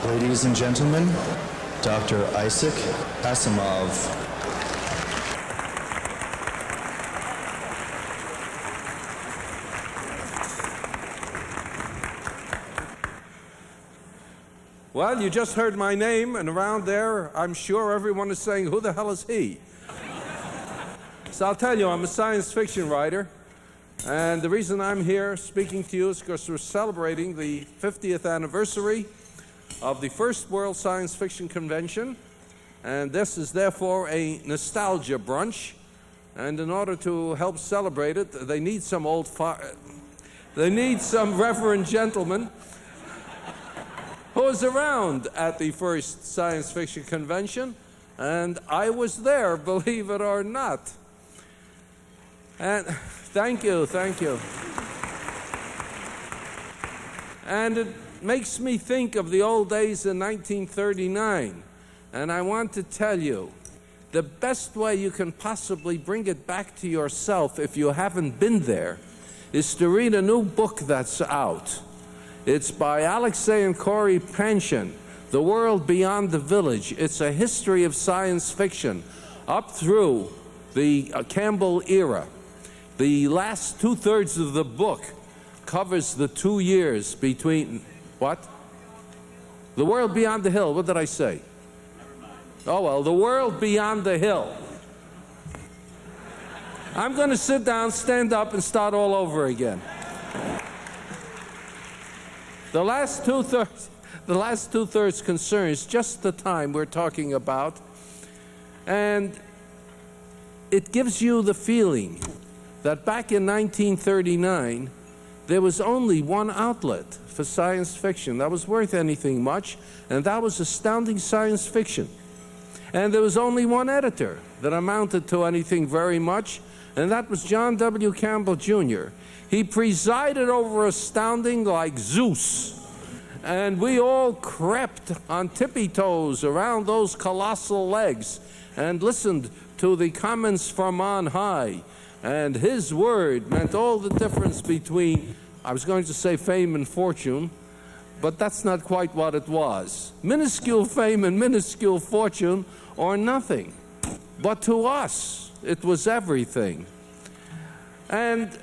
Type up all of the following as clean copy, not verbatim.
Ladies and gentlemen, Dr. Isaac Asimov. Well, you just heard my name, and around there, I'm sure everyone is saying, who the hell is he? So I'll tell you, I'm a science fiction writer, and the reason I'm here speaking to you is because we're celebrating the 50th anniversary of the first World Science Fiction Convention, and this is therefore a nostalgia brunch, and in order to help celebrate it, they need some reverend gentleman who was around at the first science fiction convention, and I was there, believe it or not. And thank you. And it makes me think of the old days in 1939, and I want to tell you, the best way you can possibly bring it back to yourself if you haven't been there is to read a new book that's out. It's by Alexei and Corey Panshin, The World Beyond the Village. It's a history of science fiction up through the Campbell era. The last two-thirds of the book covers the 2 years between, what? The World Beyond the Hill, what did I say? Never mind. Oh, well, The World Beyond the Hill. I'm going to sit down, stand up, and start all over again. The last two-thirds concerns just the time we're talking about, and it gives you the feeling that back in 1939, there was only one outlet for science fiction that was worth anything much, and that was Astounding Science Fiction. And there was only one editor that amounted to anything very much, and that was John W. Campbell, Jr. He presided over Astounding like Zeus, and we all crept on tippy toes around those colossal legs and listened to the comments from on high, and his word meant all the difference between, I was going to say fame and fortune, but that's not quite what it was. Minuscule fame and minuscule fortune, or nothing. But to us, it was everything. And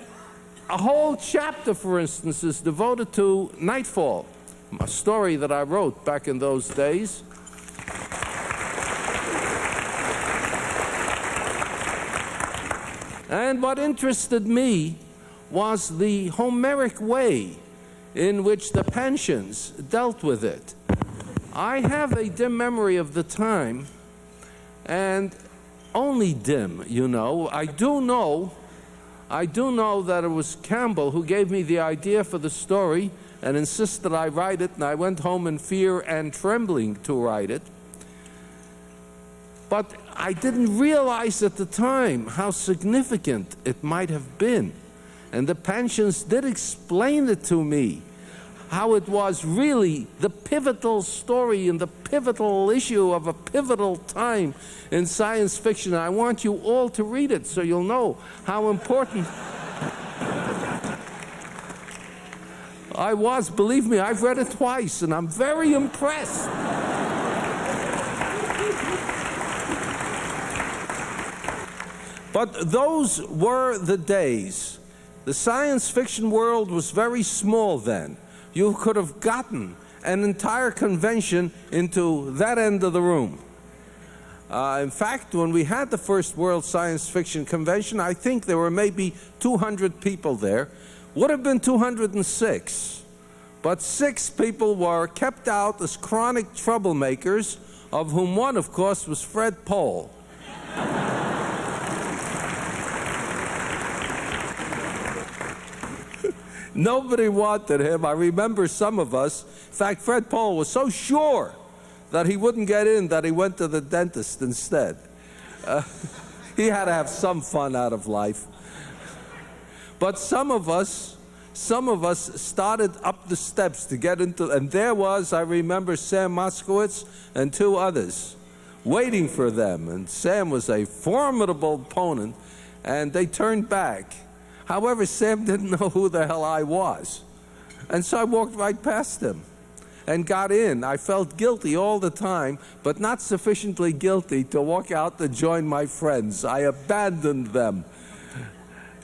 a whole chapter, for instance, is devoted to Nightfall, a story that I wrote back in those days. And what interested me was the Homeric way in which the Panshins dealt with it. I have a dim memory of the time, and only dim, you know. I do know that it was Campbell who gave me the idea for the story and insisted I write it, and I went home in fear and trembling to write it. But I didn't realize at the time how significant it might have been. And the Panshins did explain it to me, how it was really the pivotal story and the pivotal issue of a pivotal time in science fiction. I want you all to read it so you'll know how important I was. Believe me, I've read it twice, and I'm very impressed. But those were the days. The science fiction world was very small then. You could have gotten an entire convention into that end of the room. In fact, when we had the first World Science Fiction Convention, I think there were maybe 200 people there. Would have been 206. But 6 people were kept out as chronic troublemakers, of whom one, of course, was Fred Pohl. Nobody wanted him. I remember some of us. In fact, Fred Pohl was so sure that he wouldn't get in that he went to the dentist instead. He had to have some fun out of life. But some of us started up the steps to get into, and there was, I remember, Sam Moskowitz and 2 others waiting for them. And Sam was a formidable opponent, and they turned back. However, Sam didn't know who the hell I was. And so I walked right past him. and got in. I felt guilty all the time, but not sufficiently guilty to walk out to join my friends. I abandoned them.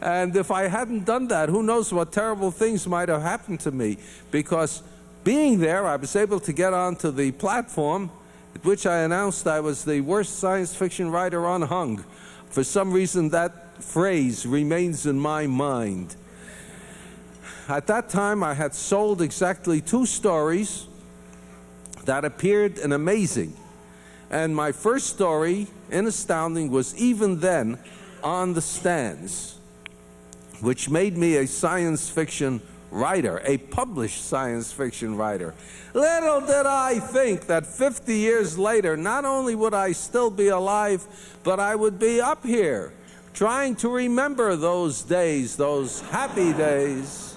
And if I hadn't done that, who knows what terrible things might have happened to me. Because being there, I was able to get onto the platform at which I announced I was the worst science fiction writer unhung. For some reason, that phrase remains in my mind. At that time, I had sold exactly 2 stories that appeared in Amazing. And my first story, in Astounding, was even then on the stands, which made me a science fiction writer, a published science fiction writer. Little did I think that 50 years later, not only would I still be alive, but I would be up here trying to remember those days, those happy days,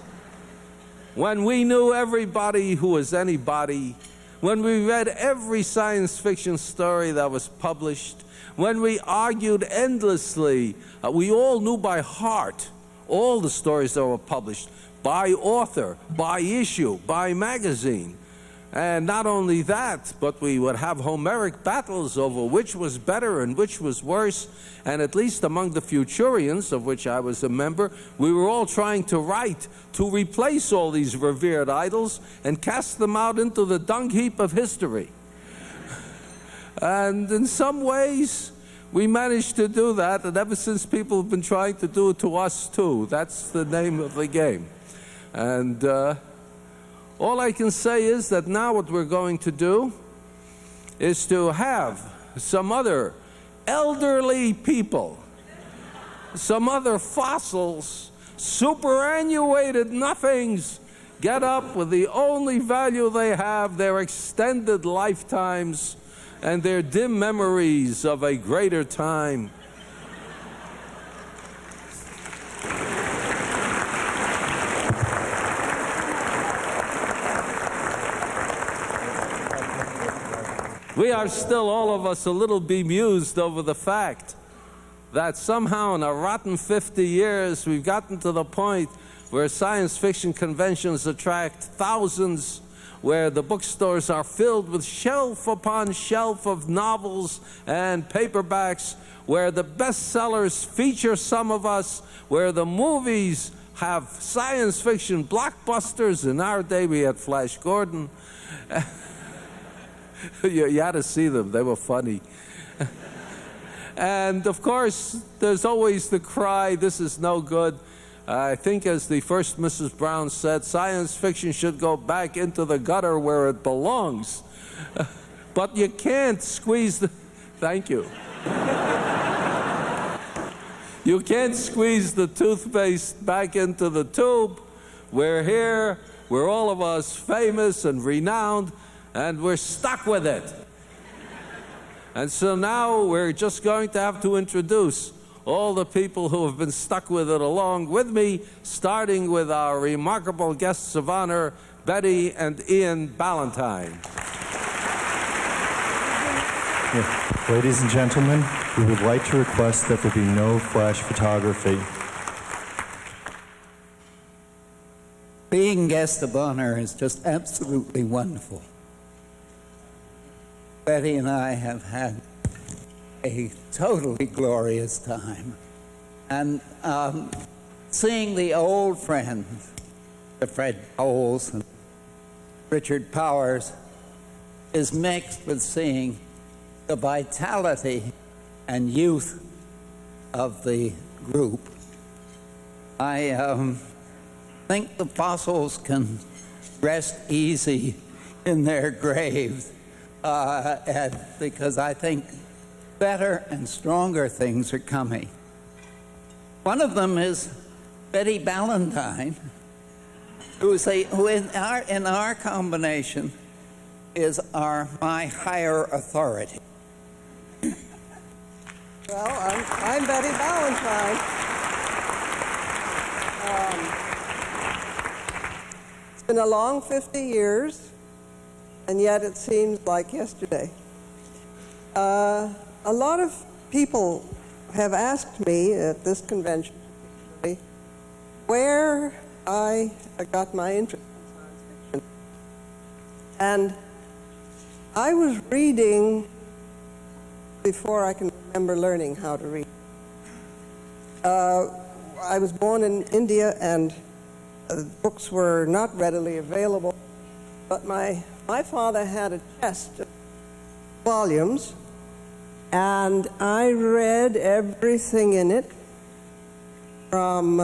when we knew everybody who was anybody, when we read every science fiction story that was published, when we argued endlessly. We all knew by heart all the stories that were published, by author, by issue, by magazine. And not only that, but we would have Homeric battles over which was better and which was worse. And at least among the Futurians, of which I was a member, we were all trying to write to replace all these revered idols and cast them out into the dung heap of history. And in some ways, we managed to do that, and ever since people have been trying to do it to us too. That's the name of the game. And all I can say is that now what we're going to do is to have some other elderly people, some other fossils, superannuated nothings, get up with the only value they have, their extended lifetimes and their dim memories of a greater time. We are still, all of us, a little bemused over the fact that somehow in a rotten 50 years we've gotten to the point where science fiction conventions attract thousands, where the bookstores are filled with shelf upon shelf of novels and paperbacks, where the bestsellers feature some of us, where the movies have science fiction blockbusters. In our day, we had Flash Gordon. You had to see them. They were funny. And, of course, there's always the cry, this is no good. I think, as the first Mrs. Brown said, science fiction should go back into the gutter where it belongs. But you can't squeeze the... Thank you. You can't squeeze the toothpaste back into the tube. We're here, we're all of us famous and renowned, and we're stuck with it. And so now we're just going to have to introduce all the people who have been stuck with it along with me, starting with our remarkable guests of honor, Betty and Ian Ballantyne. Yeah. Ladies and gentlemen, we would like to request that there be no flash photography. Being guest of honor is just absolutely wonderful. Betty and I have had a totally glorious time. And seeing the old friends, the Fred Pohls and Richard Powers, is mixed with seeing the vitality and youth of the group. I think the fossils can rest easy in their graves, because I think better and stronger things are coming. One of them is Betty Ballantyne, who in our combination is my higher authority. Well, I'm Betty Ballantyne. It's been a long 50 years, and yet it seems like yesterday. A lot of people have asked me at this convention where I got my interest in science fiction. And I was reading before I can remember learning how to read. I was born in India, and books were not readily available, but my father had a chest of volumes, and I read everything in it, from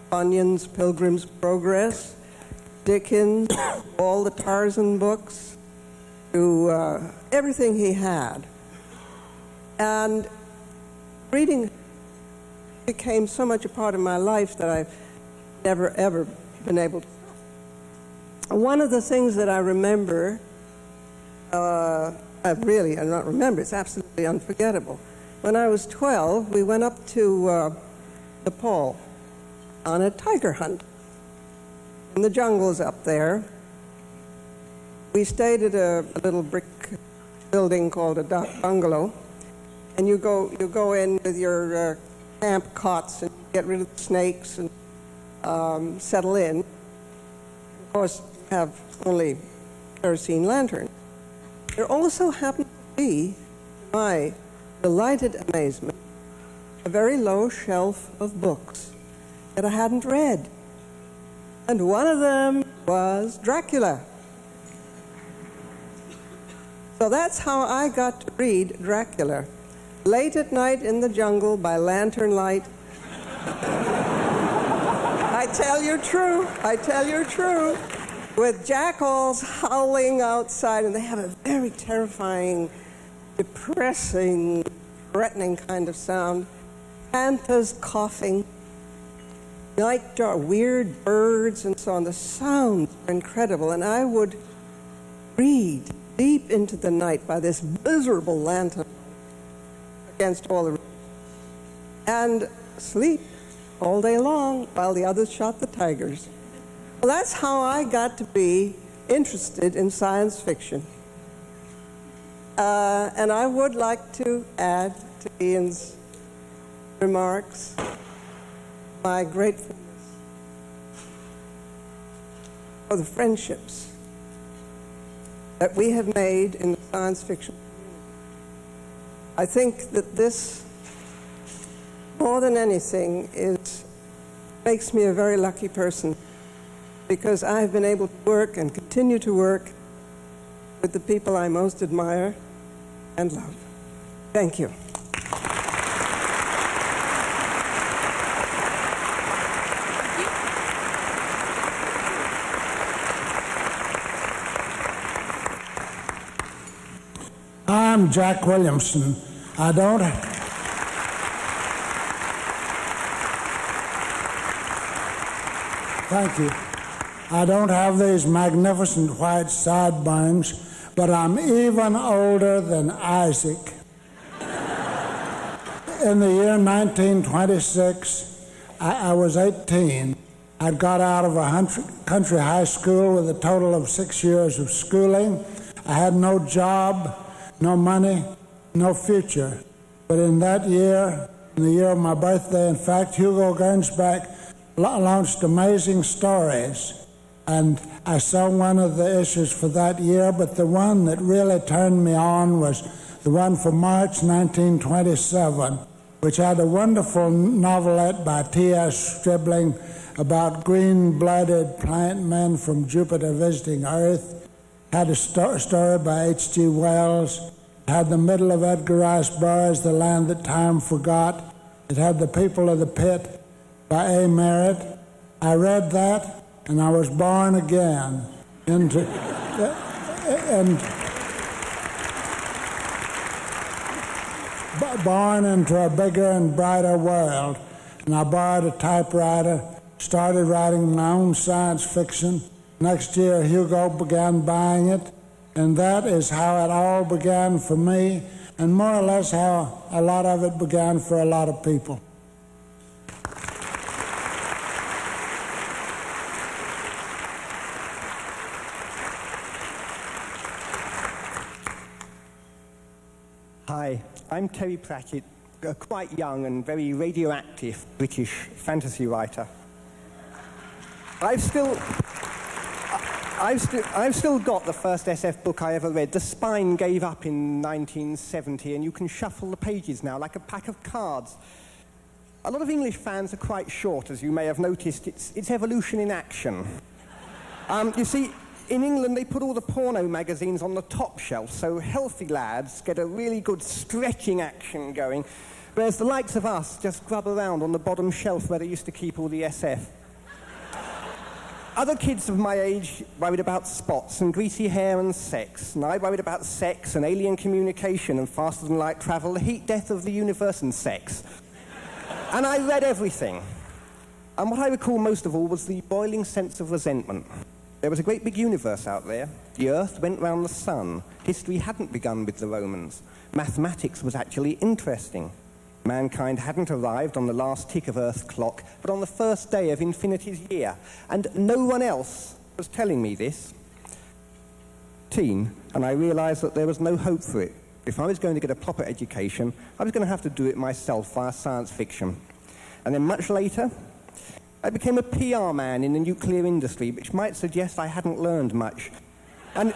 Bunyan's Pilgrim's Progress, Dickens, all the Tarzan books, to everything he had. And reading became so much a part of my life that I've never, ever been able to. One of the things that I remember, I not remember, it's absolutely unforgettable. When I was 12, we went up to the Pohl on a tiger hunt in the jungles up there. We stayed at a little brick building called a bungalow, and you go in with your camp cots and get rid of the snakes and settle in. Of course, you have only kerosene lanterns. There also happened to be, to my delighted amazement, a very low shelf of books that I hadn't read. And one of them was Dracula. So that's how I got to read Dracula. Late at night in the jungle by lantern light. I tell you true. With jackals howling outside, and they have a very terrifying, depressing, threatening kind of sound. Panthers coughing, weird birds, and so on. The sounds are incredible, and I would read deep into the night by this miserable lantern against all the and sleep all day long while the others shot the tigers. Well, that's how I got to be interested in science fiction. And I would like to add to Ian's remarks my gratefulness for the friendships that we have made in the science fiction community. I think that this, more than anything, makes me a very lucky person, because I've been able to work and continue to work with the people I most admire and love. Thank you. I'm Jack Williamson. Thank you. I don't have these magnificent white sideburns, but I'm even older than Isaac. In the year 1926, I was 18. I'd got out of a country high school with a total of 6 years of schooling. I had no job, no money, no future. But in that year, in the year of my birthday, in fact, Hugo Gernsback launched Amazing Stories. And I saw one of the issues for that year, but the one that really turned me on was the one for March 1927, which had a wonderful novelette by T.S. Stribling about green-blooded plant men from Jupiter visiting Earth. Had a story by H.G. Wells. It had The Middle of Edgar Rice Burroughs, The Land That Time Forgot. It had The People of the Pit by A. Merritt. I read that, and I was born again born into a bigger and brighter world. And I borrowed a typewriter, started writing my own science fiction. Next year, Hugo began buying it, and that is how it all began for me, and more or less how a lot of it began for a lot of people. Hi, I'm Terry Pratchett, a quite young and very radioactive British fantasy writer. I've still got the first SF book I ever read. The spine gave up in 1970, and you can shuffle the pages now like a pack of cards. A lot of English fans are quite short, as you may have noticed. It's evolution in action. You see, in England, they put all the porno magazines on the top shelf, so healthy lads get a really good stretching action going, whereas the likes of us just grub around on the bottom shelf where they used to keep all the SF. Other kids of my age worried about spots and greasy hair and sex, and I worried about sex and alien communication and faster-than-light travel, the heat death of the universe and sex. And I read everything. And what I recall most of all was the boiling sense of resentment. There was a great big universe out there. The Earth went round the sun. History hadn't begun with the Romans. Mathematics was actually interesting. Mankind hadn't arrived on the last tick of Earth's clock, but on the first day of infinity's year. And no one else was telling me this. And I realized that there was no hope for it. If I was going to get a proper education, I was going to have to do it myself via science fiction. And then much later, I became a PR man in the nuclear industry, which might suggest I hadn't learned much. And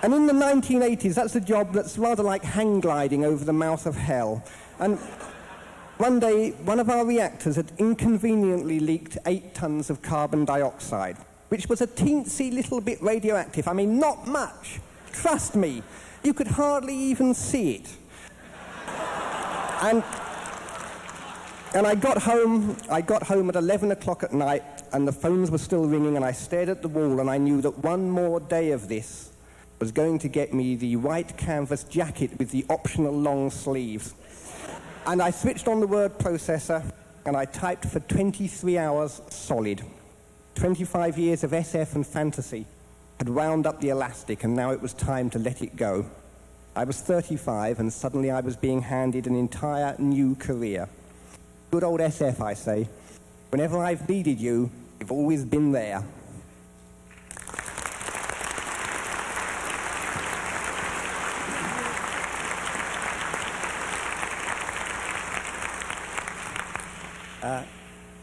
in the 1980s, that's a job that's rather like hang gliding over the mouth of hell. And one day, one of our reactors had inconveniently leaked 8 tons of carbon dioxide, which was a teensy little bit radioactive. I mean, not much. Trust me, you could hardly even see it. And I got home at 11 o'clock at night, and the phones were still ringing, and I stared at the wall, and I knew that one more day of this was going to get me the white canvas jacket with the optional long sleeves. And I switched on the word processor, and I typed for 23 hours solid. 25 years of SF and fantasy had wound up the elastic, and now it was time to let it go. I was 35, and suddenly I was being handed an entire new career. Good old SF, I say. Whenever I've needed you, you've always been there.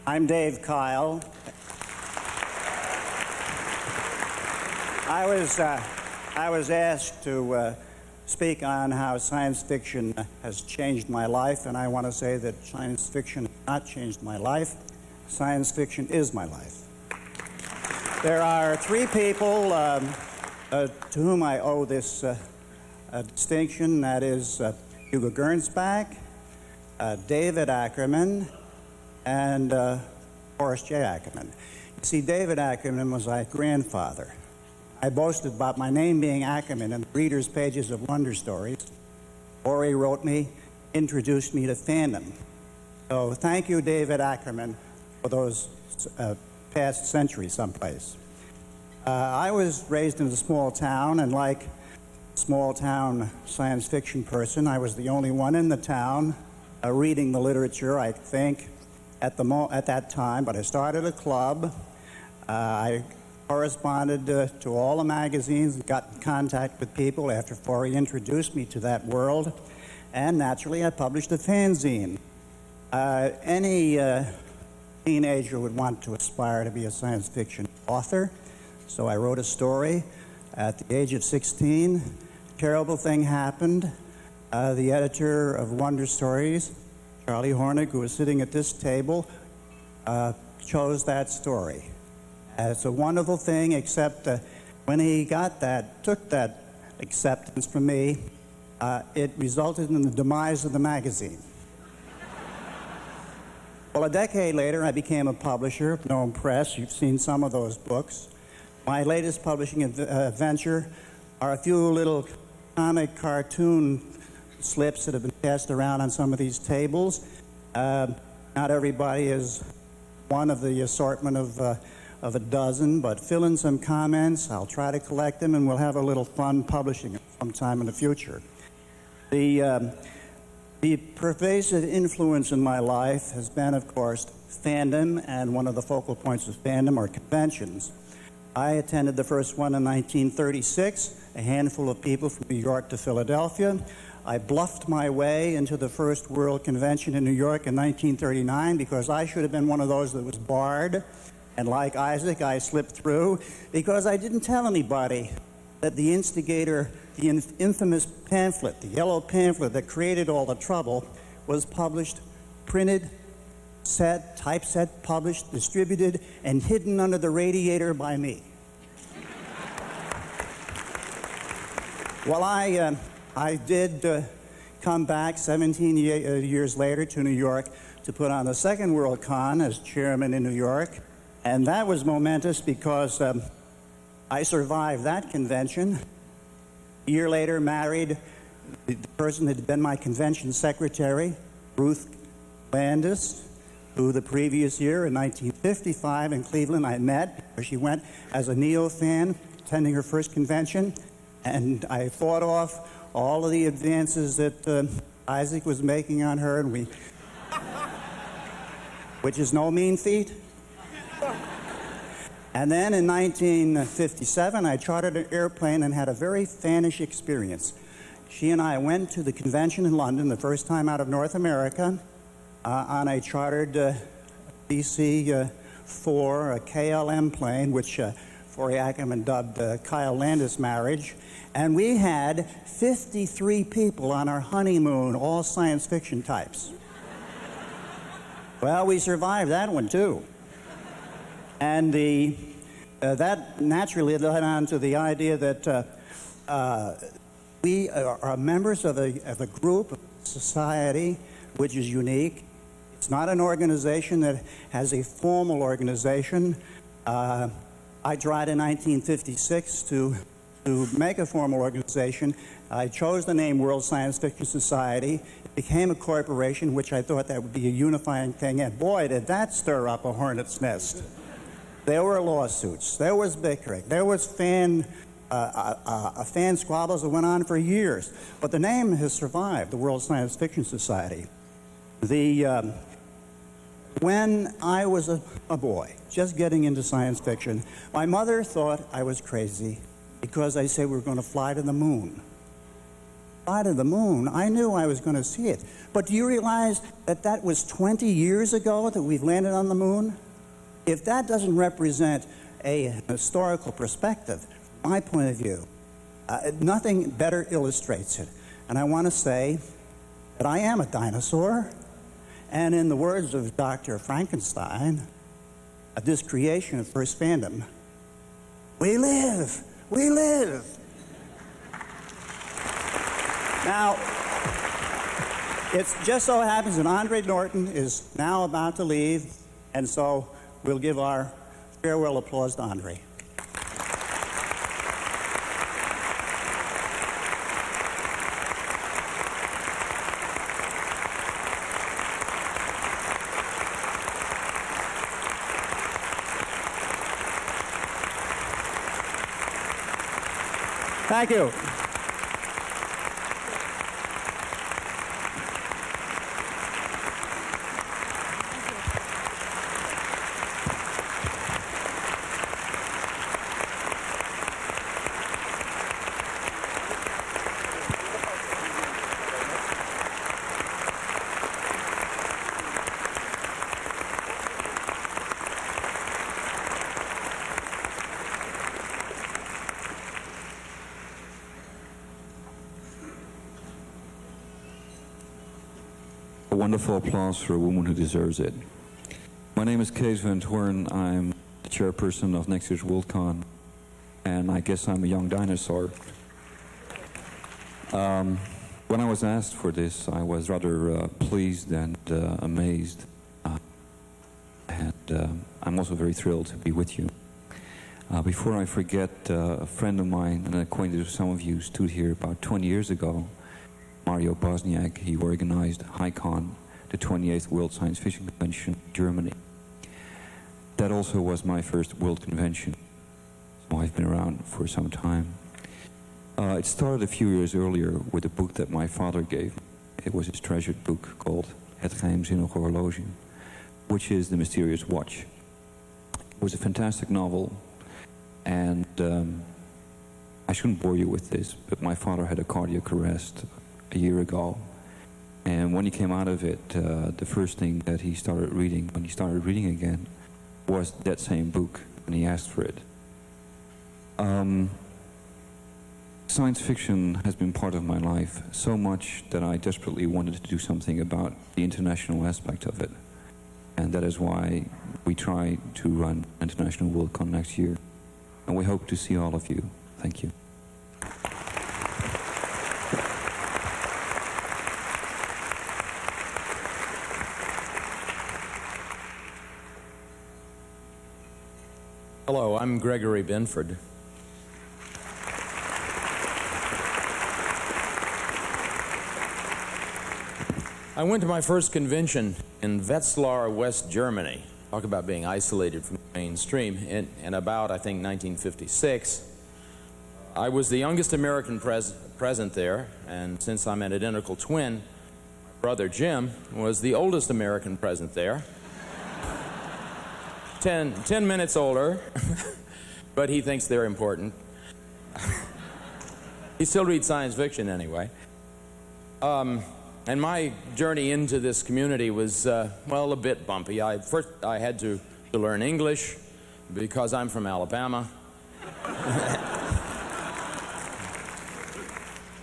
I'm Dave Kyle. I was asked to speak on how science fiction has changed my life, and I want to say that science fiction has not changed my life. Science fiction is my life. There are 3 people to whom I owe this distinction. That is Hugo Gernsback, David Ackerman, and Horace J. Ackerman. You see, David Ackerman was my grandfather. I boasted about my name being Ackerman in the reader's pages of Wonder Stories. Forry wrote me, introduced me to fandom. So thank you, David Ackerman, for those past century someplace. I was raised in a small town, and like a small town science fiction person, I was the only one in the town reading the literature, I think, at that time. But I started a club. I corresponded to all the magazines, got in contact with people after Forry introduced me to that world, and naturally I published a fanzine. Any teenager would want to aspire to be a science fiction author, so I wrote a story. At the age of 16, a terrible thing happened. The editor of Wonder Stories, Charlie Hornick, who was sitting at this table, chose that story. It's a wonderful thing, except when he took that acceptance from me, it resulted in the demise of the magazine. Well, a decade later, I became a publisher of Gnome Press. You've seen some of those books. My latest publishing venture are a few little comic cartoon slips that have been passed around on some of these tables. Not everybody is one of the assortment of a dozen, but fill in some comments. I'll try to collect them, and we'll have a little fun publishing it sometime in the future. The pervasive influence in my life has been, of course, fandom, and one of the focal points of fandom are conventions. I attended the first one in 1936, a handful of people from New York to Philadelphia. I bluffed my way into the first World Convention in New York in 1939 because I should have been one of those that was barred. And like Isaac, I slipped through because I didn't tell anybody that the instigator, the infamous pamphlet, the yellow pamphlet that created all the trouble, was published, printed, set, typeset, published, distributed, and hidden under the radiator by me. Well, I did come back 17 years later to New York to put on the second Worldcon as chairman in New York. And that was momentous because I survived that convention. A year later, married the person that had been my convention secretary, Ruth Landis, who the previous year, in 1955 in Cleveland, I met, where she went as a Neo fan, attending her first convention. And I fought off all of the advances that Isaac was making on her, and which is no mean feat. And then in 1957, I chartered an airplane and had a very fanish experience. She and I went to the convention in London, the first time out of North America, on a chartered DC-4, a KLM plane, which Forry Ackerman dubbed Kyle Landis marriage. And we had 53 people on our honeymoon, all science fiction types. Well, we survived that one, too. And that naturally led on to the idea that we are members of a group, a society, which is unique. It's not an organization that has a formal organization. I tried in 1956 to make a formal organization. I chose the name World Science Fiction Society. It became a corporation, which I thought that would be a unifying thing. And boy, did that stir up a hornet's nest. There were lawsuits. There was bickering. There was fan squabbles that went on for years. But the name has survived, the World Science Fiction Society. When I was a boy, just getting into science fiction, my mother thought I was crazy because I said we were going to fly to the moon. Fly to the moon? I knew I was going to see it. But do you realize that that was 20 years ago that we've landed on the moon? If that doesn't represent a historical perspective, from my point of view, nothing better illustrates it. And I want to say that I am a dinosaur. And in the words of Dr. Frankenstein, this creation of First Fandom, we live, we live. Now, it just so happens that Andre Norton is now about to leave, and so we'll give our farewell applause to Andre. Thank you. A wonderful applause for a woman who deserves it. My name is Kees van Hoorn. I'm the chairperson of next year's Worldcon, and I guess I'm a young dinosaur. When I was asked for this, I was rather pleased and amazed. I'm also very thrilled to be with you. Before I forget, a friend of mine, an acquaintance of some of you, stood here about 20 years ago. Mario Bosniak, he organized HiCon, the 28th World Science Fiction Convention in Germany. That also was my first world convention, so I've been around for some time. It started a few years earlier with a book that my father gave me. It was his treasured book called Het Geheimzinnige Horloge, which is The Mysterious Watch. It was a fantastic novel, and I shouldn't bore you with this, but my father had a cardiac arrest a year ago, and when he came out of it, the first thing that he started reading, when he started reading again, was that same book, and he asked for it. Science fiction has been part of my life so much that I desperately wanted to do something about the international aspect of it. And that is why we try to run International Worldcon next year. And we hope to see all of you. Thank you. Hello, I'm Gregory Benford. I went to my first convention in Wetzlar, West Germany. Talk about being isolated from the mainstream. In about, I think, 1956. I was the youngest American present there, and since I'm an identical twin, my brother Jim was the oldest American present there. 10 minutes older, but he thinks they're important. He still reads science fiction anyway. And my journey into this community was, well, a bit bumpy. First, I had to learn English because I'm from Alabama.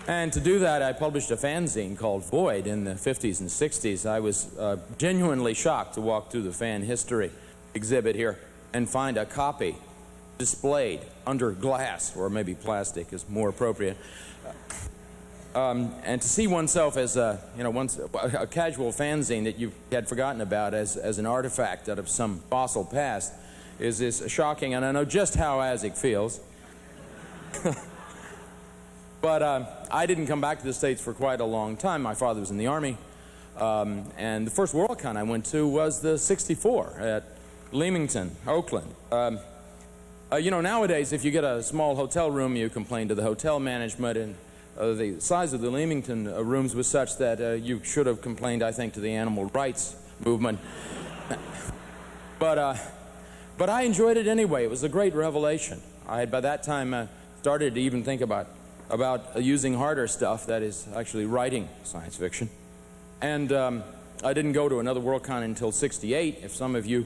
And to do that, I published a fanzine called Void in the 50s and 60s. I was genuinely shocked to walk through the fan history exhibit here and find a copy displayed under glass, or maybe plastic is more appropriate. And to see oneself as a casual fanzine that you had forgotten about as an artifact out of some fossil past is shocking, and I know just how Isaac feels. But I didn't come back to the States for quite a long time. My father was in the Army, and the first Worldcon I went to was the '64 at Leamington, Oakland. Nowadays, if you get a small hotel room, you complain to the hotel management, and the size of the Leamington rooms was such that you should have complained, I think, to the animal rights movement. But I enjoyed it anyway. It was a great revelation. I had by that time started to even think about using harder stuff, that is, actually writing science fiction. And I didn't go to another Worldcon until '68. If some of you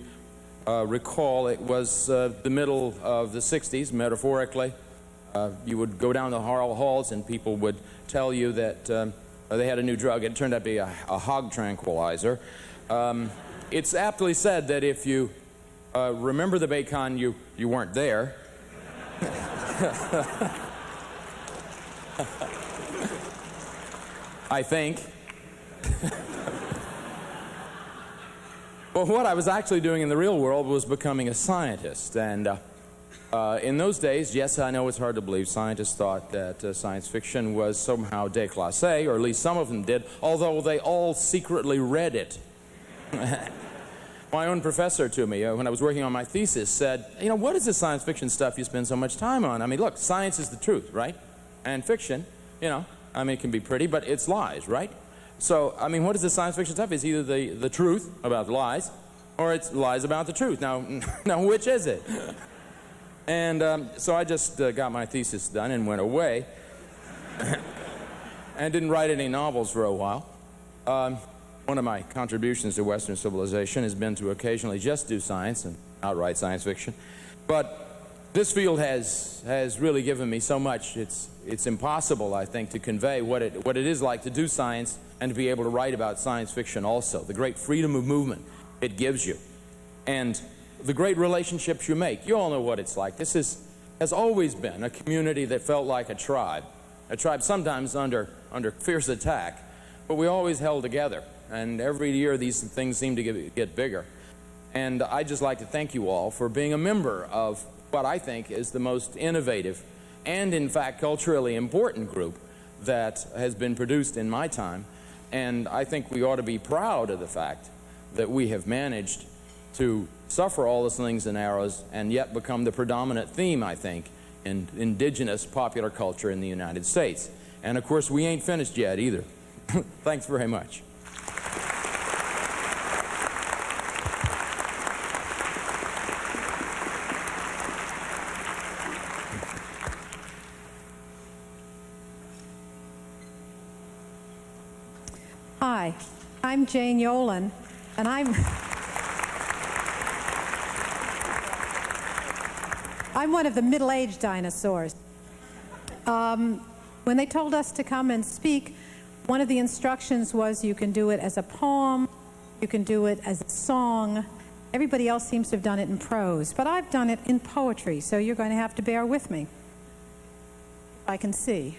recall, it was the middle of the '60s, metaphorically. You would go down the halls and people would tell you that they had a new drug. It turned out to be a hog tranquilizer. It's aptly said that if you remember the Baycon, you weren't there. I think. Well, what I was actually doing in the real world was becoming a scientist. And in those days, yes, I know it's hard to believe, scientists thought that science fiction was somehow déclassé, or at least some of them did, although they all secretly read it. My own professor to me, when I was working on my thesis, said, what is this science fiction stuff you spend so much time on? I mean, look, science is the truth, right? And fiction, it can be pretty, but it's lies, right? So, what is this science fiction stuff? It's either the truth about the lies, or it's lies about the truth. Now which is it? And so I just got my thesis done and went away and didn't write any novels for a while. One of my contributions to Western civilization has been to occasionally just do science and outright science fiction. But this field has really given me so much. It's impossible, I think, to convey what it is like to do science and to be able to write about science fiction also. The great freedom of movement it gives you. And the great relationships you make. You all know what it's like. This has always been a community that felt like a tribe sometimes under fierce attack, but we always held together. And every year these things seem to get bigger. And I'd just like to thank you all for being a member of what I think is the most innovative and, in fact, culturally important group that has been produced in my time. And I think we ought to be proud of the fact that we have managed to suffer all the slings and arrows and yet become the predominant theme, I think, in indigenous popular culture in the United States. And of course, we ain't finished yet either. Thanks very much. Hi, I'm Jane Yolen, and I'm I'm one of the middle-aged dinosaurs. When they told us to come and speak, one of the instructions was you can do it as a poem, you can do it as a song. Everybody else seems to have done it in prose, but I've done it in poetry, so you're going to have to bear with me. I can see.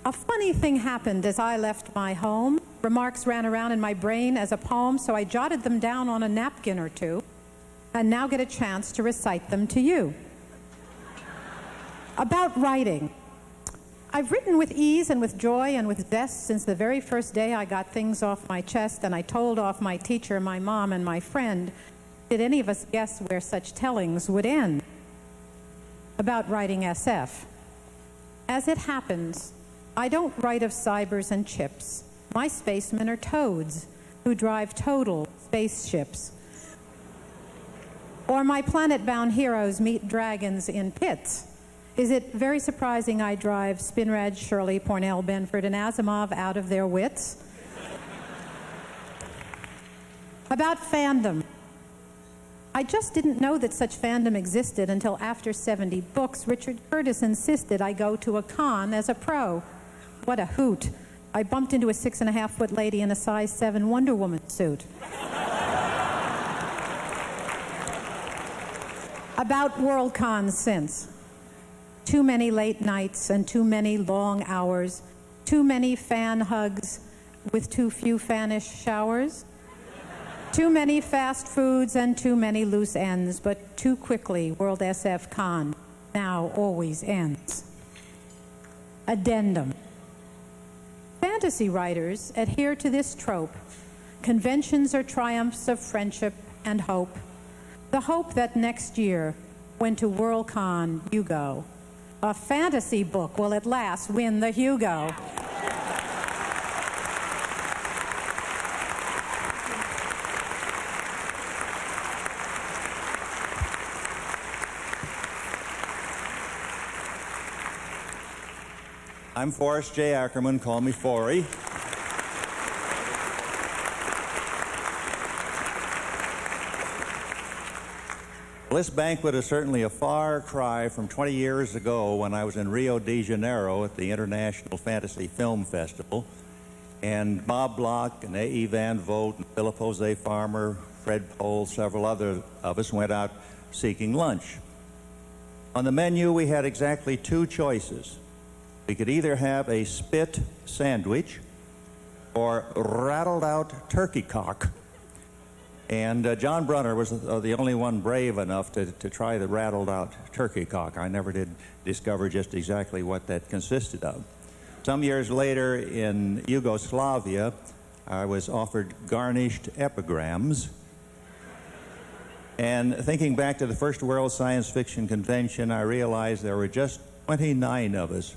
A funny thing happened as I left my home. Remarks ran around in my brain as a poem, so I jotted them down on a napkin or two, and now get a chance to recite them to you. About writing. I've written with ease and with joy and with zest since the very first day I got things off my chest and I told off my teacher, my mom, and my friend. Did any of us guess where such tellings would end? About writing SF. As it happens, I don't write of cybers and chips. My spacemen are toads who drive total spaceships. Or my planet-bound heroes meet dragons in pits. Is it very surprising I drive Spinrad, Shirley, Pornell, Benford, and Asimov out of their wits? About fandom. I just didn't know that such fandom existed until after 70 books, Richard Curtis insisted I go to a con as a pro. What a hoot. I bumped into a 6.5-foot lady in a size 7 Wonder Woman suit. About Worldcon since. Too many late nights and too many long hours, too many fan hugs with too few fanish showers, too many fast foods and too many loose ends, but too quickly World SF Con now always ends. Addendum. Fantasy writers adhere to this trope. Conventions are triumphs of friendship and hope. The hope that next year, when to Worldcon you go, a fantasy book will at last win the Hugo. I'm Forrest J. Ackerman. Call me Forry. Well, this banquet is certainly a far cry from 20 years ago when I was in Rio de Janeiro at the International Fantasy Film Festival. And Bob Bloch and A.E. Van Vogt and Philip Jose Farmer, Fred Pohl, several other of us went out seeking lunch. On the menu, we had exactly two choices. We could either have a spit sandwich or rattled out turkey cock. And John Brunner was the only one brave enough to try the rattled out turkey cock. I never did discover just exactly what that consisted of. Some years later in Yugoslavia, I was offered garnished epigrams. And thinking back to the first World Science Fiction Convention, I realized there were just 29 of us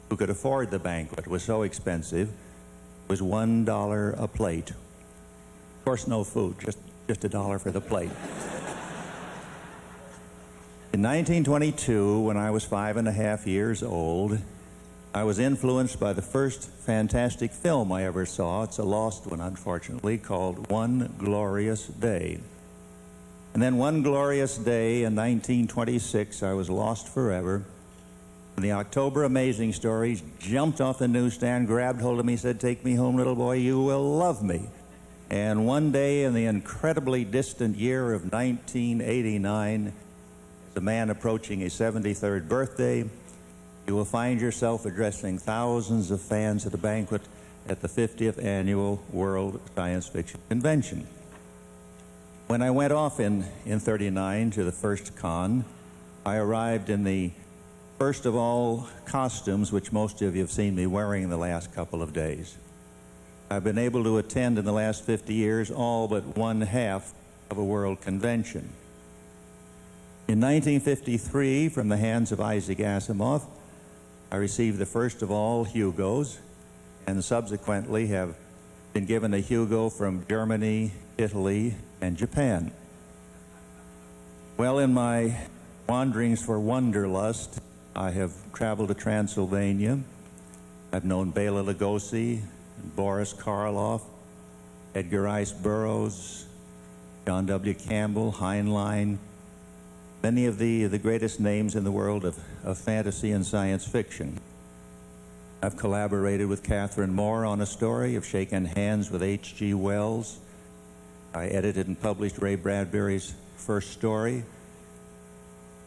who could afford the banquet. It was so expensive. It was $1 a plate. Of course, no food, just $1 for the plate. In 1922, when I was 5.5 years old, I was influenced by the first fantastic film I ever saw. It's a lost one, unfortunately, called One Glorious Day. And then one glorious day in 1926, I was lost forever. And the October Amazing Stories jumped off the newsstand, grabbed hold of me, said, "Take me home, little boy, you will love me." And one day in the incredibly distant year of 1989, as a man approaching his 73rd birthday, you will find yourself addressing thousands of fans at a banquet at the 50th Annual World Science Fiction Convention. When I went off in 39 to the first con, I arrived in the first of all costumes which most of you have seen me wearing in the last couple of days. I've been able to attend in the last 50 years all but one half of a world convention. In 1953, from the hands of Isaac Asimov, I received the first of all Hugos, and subsequently have been given a Hugo from Germany, Italy, and Japan. Well, in my wanderings for wanderlust, I have traveled to Transylvania. I've known Bela Lugosi, Boris Karloff, Edgar Rice Burroughs, John W. Campbell, Heinlein, many of the greatest names in the world of fantasy and science fiction. I've collaborated with Catherine Moore on a story. I've shaken hands with H.G. Wells. I edited and published Ray Bradbury's first story.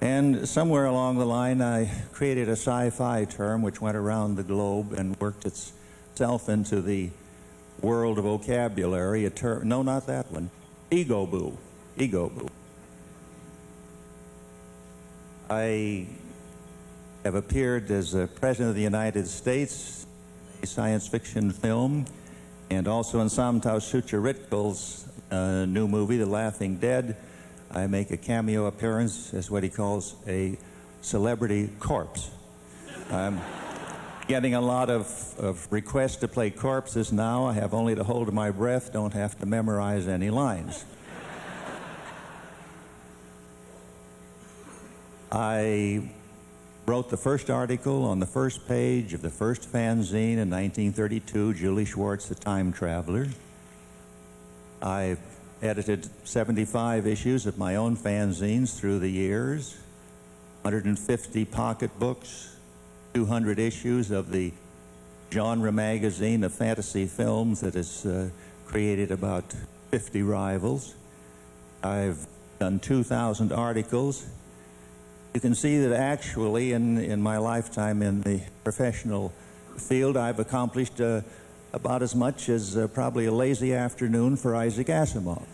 And somewhere along the line, I created a sci-fi term which went around the globe and worked itself into the world of vocabulary. A term, no, not that one. Ego-boo. Ego-boo. I have appeared as President of the United States, a science fiction film, and also in Samtao Sucharitkal's new movie, The Laughing Dead. I make a cameo appearance as what he calls a celebrity corpse. I'm getting a lot of requests to play corpses now. I have only to hold my breath, don't have to memorize any lines. I wrote the first article on the first page of the first fanzine in 1932, Julie Schwartz, The Time Traveler. I've edited 75 issues of my own fanzines through the years, 150 pocketbooks, 200 issues of the genre magazine of fantasy films that has created about 50 rivals. I've done 2,000 articles. You can see that actually in my lifetime in the professional field, I've accomplished about as much as probably a lazy afternoon for Isaac Asimov.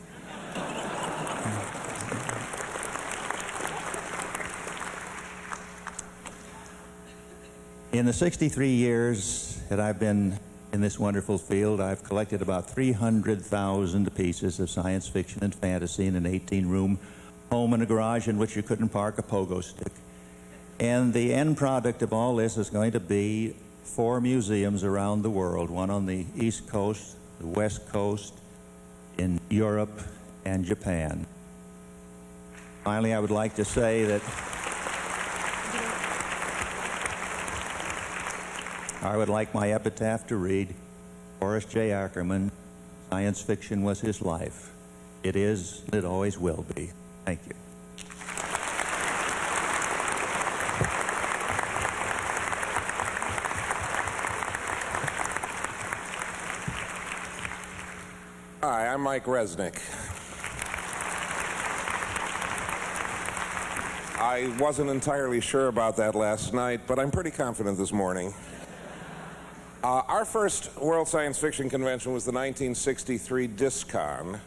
In the 63 years that I've been in this wonderful field, I've collected about 300,000 pieces of science fiction and fantasy in an 18-room home and a garage in which you couldn't park a pogo stick. And the end product of all this is going to be 4 museums around the world, one on the East Coast, the West Coast, in Europe, and Japan. Finally, I would like to say that I would like my epitaph to read, Horace J. Ackerman, science fiction was his life. It is, and it always will be. Thank you. Hi, I'm Mike Resnick. I wasn't entirely sure about that last night, but I'm pretty confident this morning. Our first World Science Fiction Convention was the 1963 DisCon.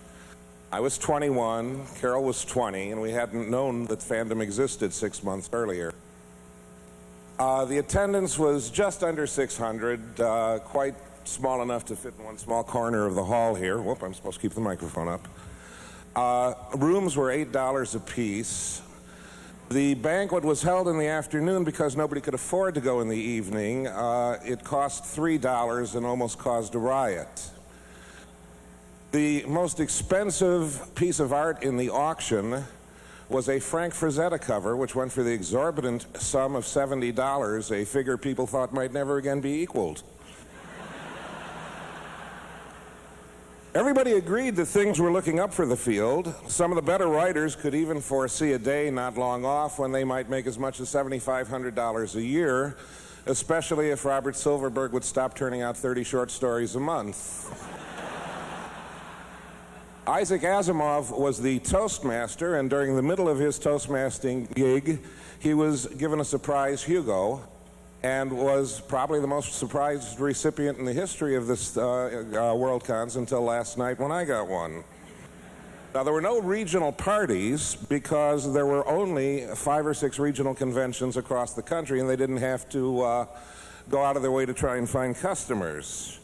I was 21, Carol was 20, and we hadn't known that fandom existed 6 months earlier. The attendance was just under 600, quite small enough to fit in one small corner of the hall here. Whoop, I'm supposed to keep the microphone up. Rooms were $8 a piece. The banquet was held in the afternoon because nobody could afford to go in the evening. It cost $3 and almost caused a riot. The most expensive piece of art in the auction was a Frank Frazetta cover, which went for the exorbitant sum of $70, a figure people thought might never again be equaled. Everybody agreed that things were looking up for the field. Some of the better writers could even foresee a day not long off when they might make as much as $7,500 a year, especially if Robert Silverberg would stop turning out 30 short stories a month. Isaac Asimov was the Toastmaster, and during the middle of his Toastmastering gig, he was given a surprise Hugo, and was probably the most surprised recipient in the history of this Worldcons until last night when I got one. Now, there were no regional parties because there were only 5 or 6 regional conventions across the country, and they didn't have to go out of their way to try and find customers.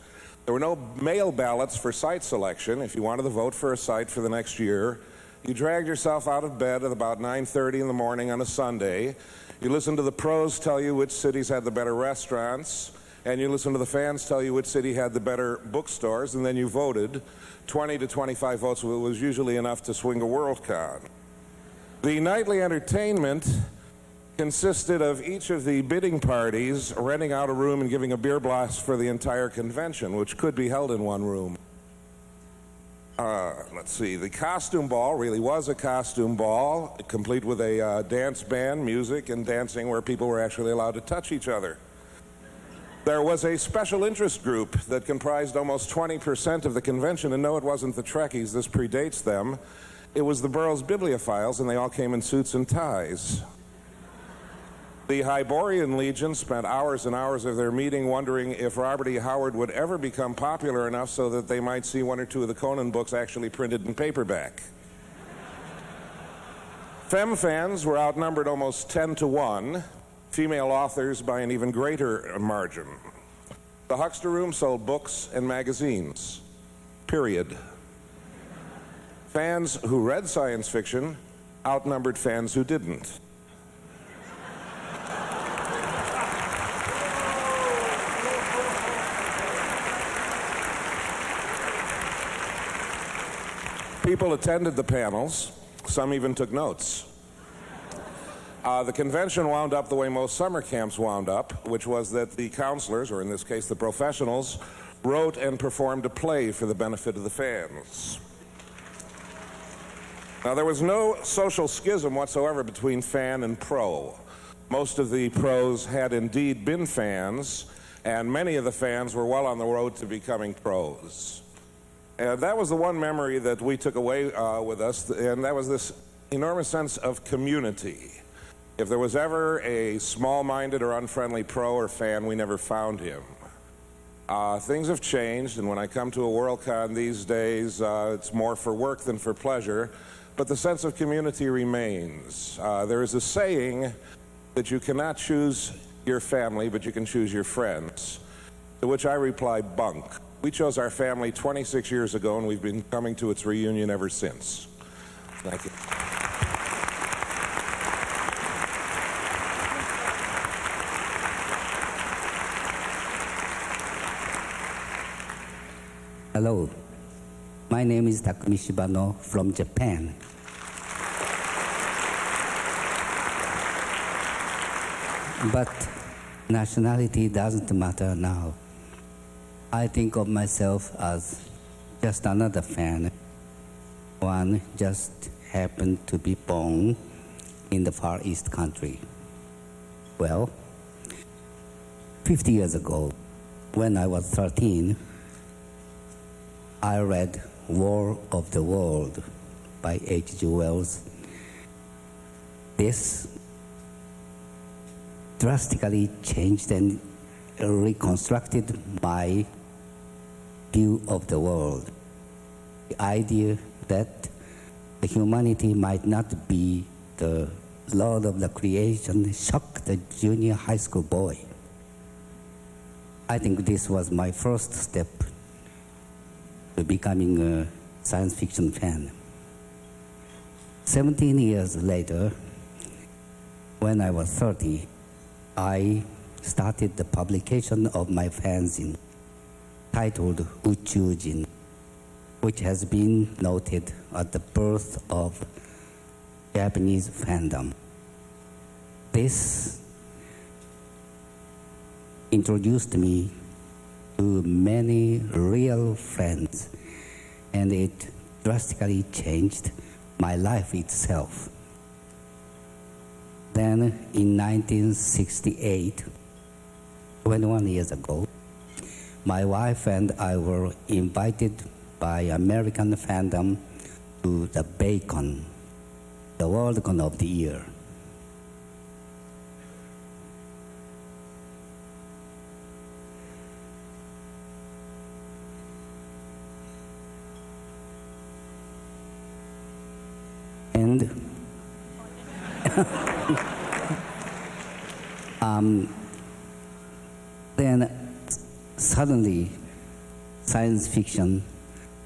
There were no mail ballots for site selection. If you wanted to vote for a site for the next year, you dragged yourself out of bed at about 9:30 in the morning on a Sunday. You listened to the pros tell you which cities had the better restaurants, and you listened to the fans tell you which city had the better bookstores, and then you voted. 20 to 25 votes was usually enough to swing a Worldcon. The nightly entertainment consisted of each of the bidding parties renting out a room and giving a beer blast for the entire convention, which could be held in one room. let's see, the costume ball really was a costume ball, complete with a dance band, music, and dancing where people were actually allowed to touch each other. There was a special interest group that comprised almost 20% of the convention, and no, it wasn't the Trekkies, this predates them. It was the borough's bibliophiles, and they all came in suits and ties. The Hyborian Legion spent hours and hours of their meeting wondering if Robert E. Howard would ever become popular enough so that they might see one or two of the Conan books actually printed in paperback. Femme fans were outnumbered almost 10-1, female authors by an even greater margin. The Huckster Room sold books and magazines, period. Fans who read science fiction outnumbered fans who didn't. People attended the panels. Some even took notes. The convention wound up the way most summer camps wound up, which was that the counselors, or in this case the professionals, wrote and performed a play for the benefit of the fans. Now, there was no social schism whatsoever between fan and pro. Most of the pros had indeed been fans, and many of the fans were well on the road to becoming pros. And that was the one memory that we took away with us, and that was this enormous sense of community. If there was ever a small-minded or unfriendly pro or fan, we never found him. Things have changed, and when I come to a Worldcon these days, it's more for work than for pleasure, but the sense of community remains. There is a saying that you cannot choose your family, but you can choose your friends, to which I reply, bunk. We chose our family 26 years ago, and we've been coming to its reunion ever since. Thank you. Hello, my name is Takumi Shibano from Japan. But nationality doesn't matter now. I think of myself as just another fan. One just happened to be born in the Far East country. Well, 50 years ago, when I was 13, I read War of the World by H.G. Wells. This drastically changed and reconstructed my view of the world. The idea that the humanity might not be the Lord of the creation shocked the junior high school boy. I think this was my first step to becoming a science fiction fan. 17 years later, when I was 30, I started the publication of my fanzine titled Uchujin, which has been noted as the birth of Japanese fandom. This introduced me to many real friends, and it drastically changed my life itself. Then in 1968, 21 years ago, my wife and I were invited by American fandom to the Bacon, the Worldcon of the year. And then suddenly science fiction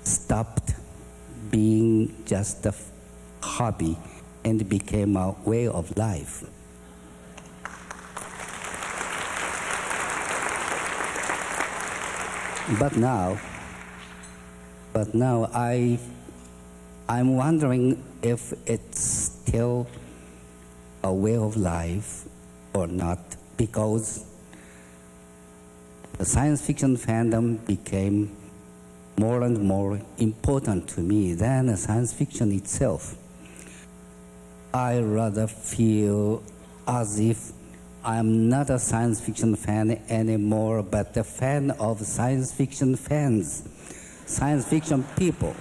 stopped being just a hobby and became a way of life. But now I'm wondering if it's still a way of life or not, because the science fiction fandom became more and more important to me than science fiction itself. I rather feel as if I'm not a science fiction fan anymore, but a fan of science fiction fans, science fiction people,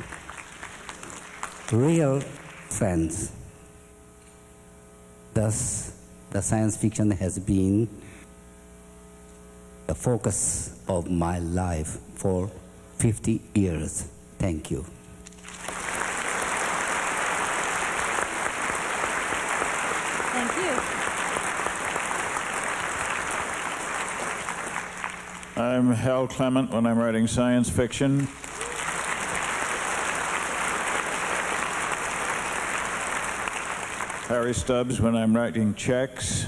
real friends. Thus, the science fiction has been the focus of my life for 50 years. Thank you. Thank you. I'm Hal Clement when I'm writing science fiction. Harry Stubbs when I'm writing checks,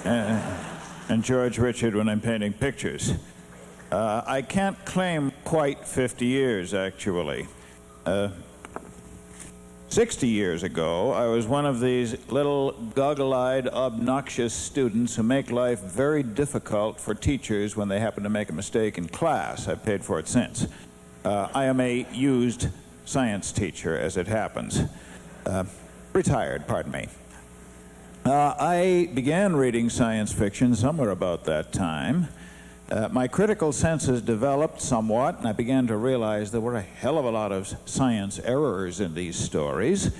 and George Richard when I'm painting pictures. I can't claim quite 50 years, actually. 60 years ago, I was one of these little goggle-eyed, obnoxious students who make life very difficult for teachers when they happen to make a mistake in class. I've paid for it since. I am a used science teacher, as it happens. Retired, pardon me. I began reading science fiction somewhere about that time. My critical senses developed somewhat, and I began to realize there were a hell of a lot of science errors in these stories.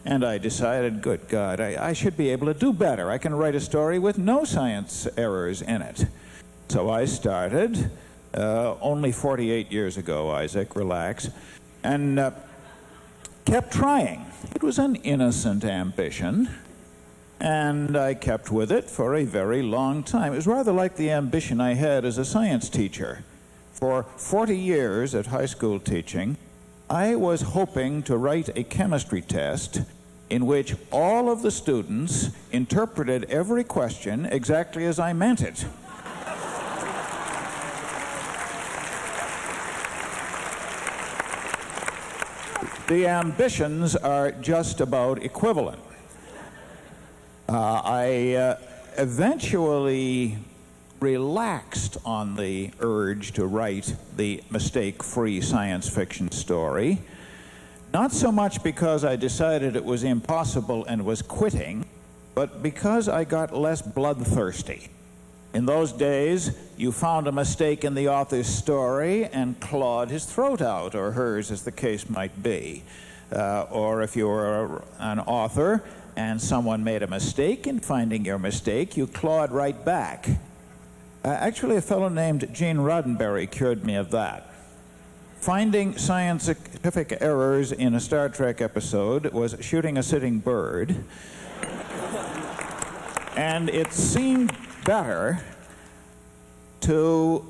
And I decided, good God, I should be able to do better. I can write a story with no science errors in it. So I started, only 48 years ago, Isaac, relax, and kept trying. It was an innocent ambition, and I kept with it for a very long time. It was rather like the ambition I had as a science teacher. For 40 years at high school teaching, I was hoping to write a chemistry test in which all of the students interpreted every question exactly as I meant it. The ambitions are just about equivalent. I eventually relaxed on the urge to write the mistake-free science fiction story, not so much because I decided it was impossible and was quitting, but because I got less bloodthirsty. In those days, you found a mistake in the author's story and clawed his throat out, or hers, as the case might be. Or if you were an author and someone made a mistake in finding your mistake, you clawed right back. Actually, a fellow named Gene Roddenberry cured me of that. Finding scientific errors in a Star Trek episode was shooting a sitting bird. And it seemed better to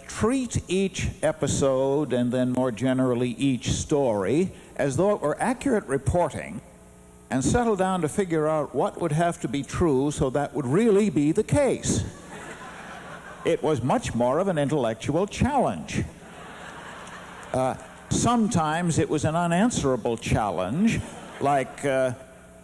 treat each episode, and then more generally each story, as though it were accurate reporting, and settle down to figure out what would have to be true so that would really be the case. It was much more of an intellectual challenge. Sometimes it was an unanswerable challenge, like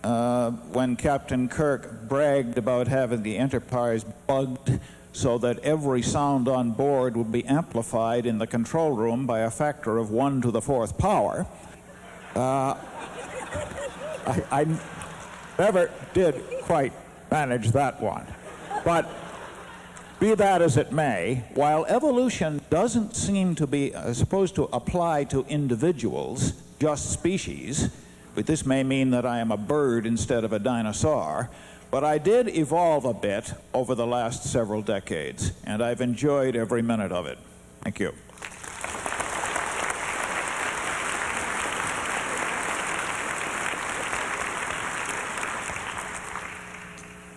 when Captain Kirk bragged about having the Enterprise bugged so that every sound on board would be amplified in the control room by a factor of 1 to the 4th power. I never did quite manage that one. But be that as it may, while evolution doesn't seem to be supposed to apply to individuals, just species, but this may mean that I am a bird instead of a dinosaur, but I did evolve a bit over the last several decades, and I've enjoyed every minute of it. Thank you.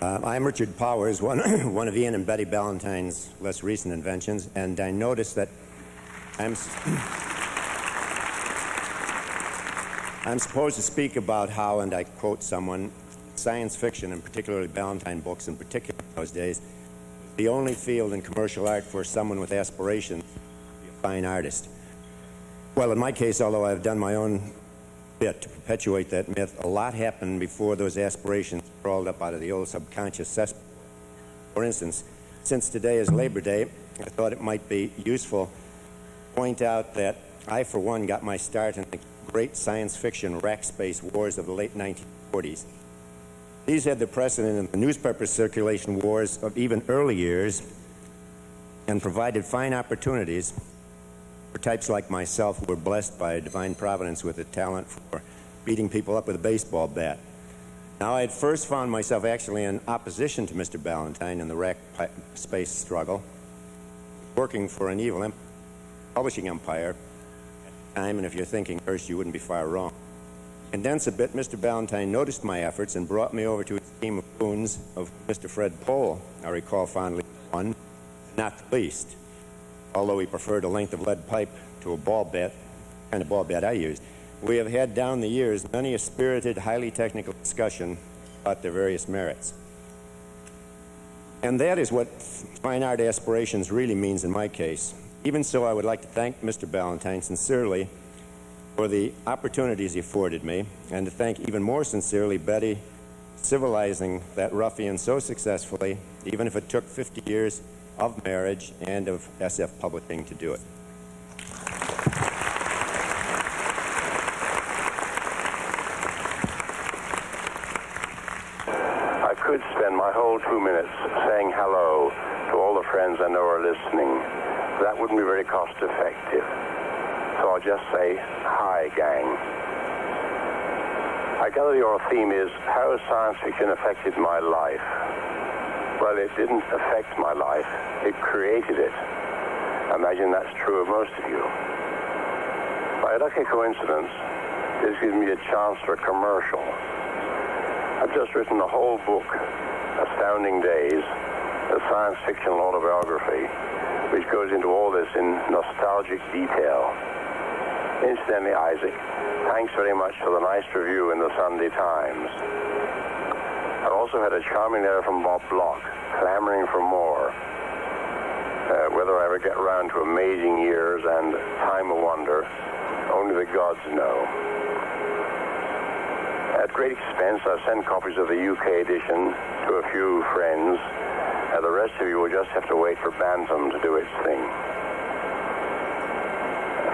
I'm Richard Powers, one of Ian and Betty Ballantyne's less recent inventions, and I noticed that I'm supposed to speak about how, and I quote someone, science fiction, and particularly Ballantine books in particular those days, the only field in commercial art for someone with aspirations to be a fine artist. Well, in my case, although I've done my own bit to perpetuate that myth, a lot happened before those aspirations crawled up out of the old subconscious cesspool. For instance, since today is Labor Day, I thought it might be useful to point out that I, for one, got my start in the great science fiction rack space wars of the late 1940s. These had the precedent in the newspaper circulation wars of even early years and provided fine opportunities for types like myself who were blessed by divine providence with a talent for beating people up with a baseball bat. Now, I had first found myself actually in opposition to Mr. Ballantyne in the rack space struggle, working for an evil publishing empire at the time, and if you're thinking first, you wouldn't be far wrong. Condense a bit, Mr. Ballantyne noticed my efforts and brought me over to his team of goons of Mr. Fred Pohl, I recall fondly one, not the least, although he preferred a length of lead pipe to a ball bat, kind of ball bat I used. We have had down the years many a spirited, highly technical discussion about their various merits. And that is what fine art aspirations really means in my case. Even so, I would like to thank Mr. Ballantyne sincerely for the opportunities he afforded me, and to thank even more sincerely Betty civilizing that ruffian so successfully, even if it took 50 years of marriage and of SF Publishing to do it. I could spend my whole 2 minutes saying hello to all the friends I know are listening. That wouldn't be very cost effective. So I'll just say, hi, gang. I gather your theme is, how has science fiction affected my life? Well, it didn't affect my life. It created it. I imagine that's true of most of you. By a lucky coincidence, this gives me a chance for a commercial. I've just written a whole book, Astounding Days, a science fiction autobiography, which goes into all this in nostalgic detail. Incidentally, Isaac, thanks very much for the nice review in the Sunday Times. I also had a charming letter from Bob Bloch, clamoring for more. Whether I ever get around to Amazing Years and Time of Wonder, only the gods know. At great expense, I've sent copies of the UK edition to a few friends. The rest of you will just have to wait for Bantam to do its thing.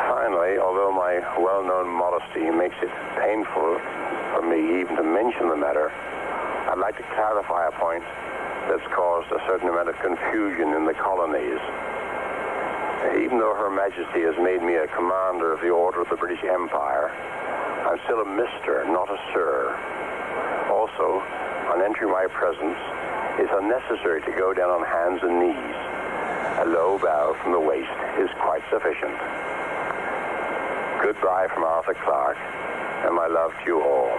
Finally, although my well-known modesty makes it painful for me even to mention the matter, I'd like to clarify a point that's caused a certain amount of confusion in the colonies. Even though Her Majesty has made me a commander of the Order of the British Empire, I'm still a Mr., not a Sir. Also, on entering my presence, it's unnecessary to go down on hands and knees. A low bow from the waist is quite sufficient. Goodbye from Arthur Clarke, and my love to you all.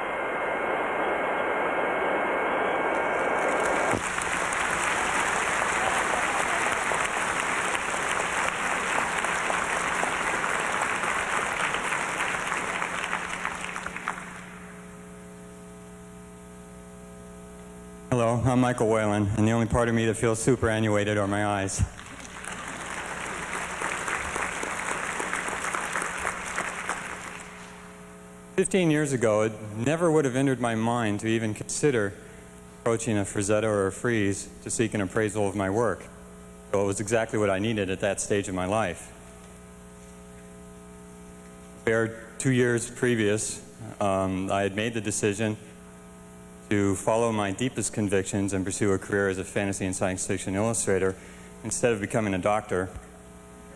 Hello, I'm Michael Whalen, and the only part of me that feels superannuated are my eyes. "15 years ago, it never would have entered my mind to even consider approaching a Frazetta or a Frieze to seek an appraisal of my work. So it was exactly what I needed at that stage of my life. Bare 2 years previous, I had made the decision to follow my deepest convictions and pursue a career as a fantasy and science fiction illustrator instead of becoming a doctor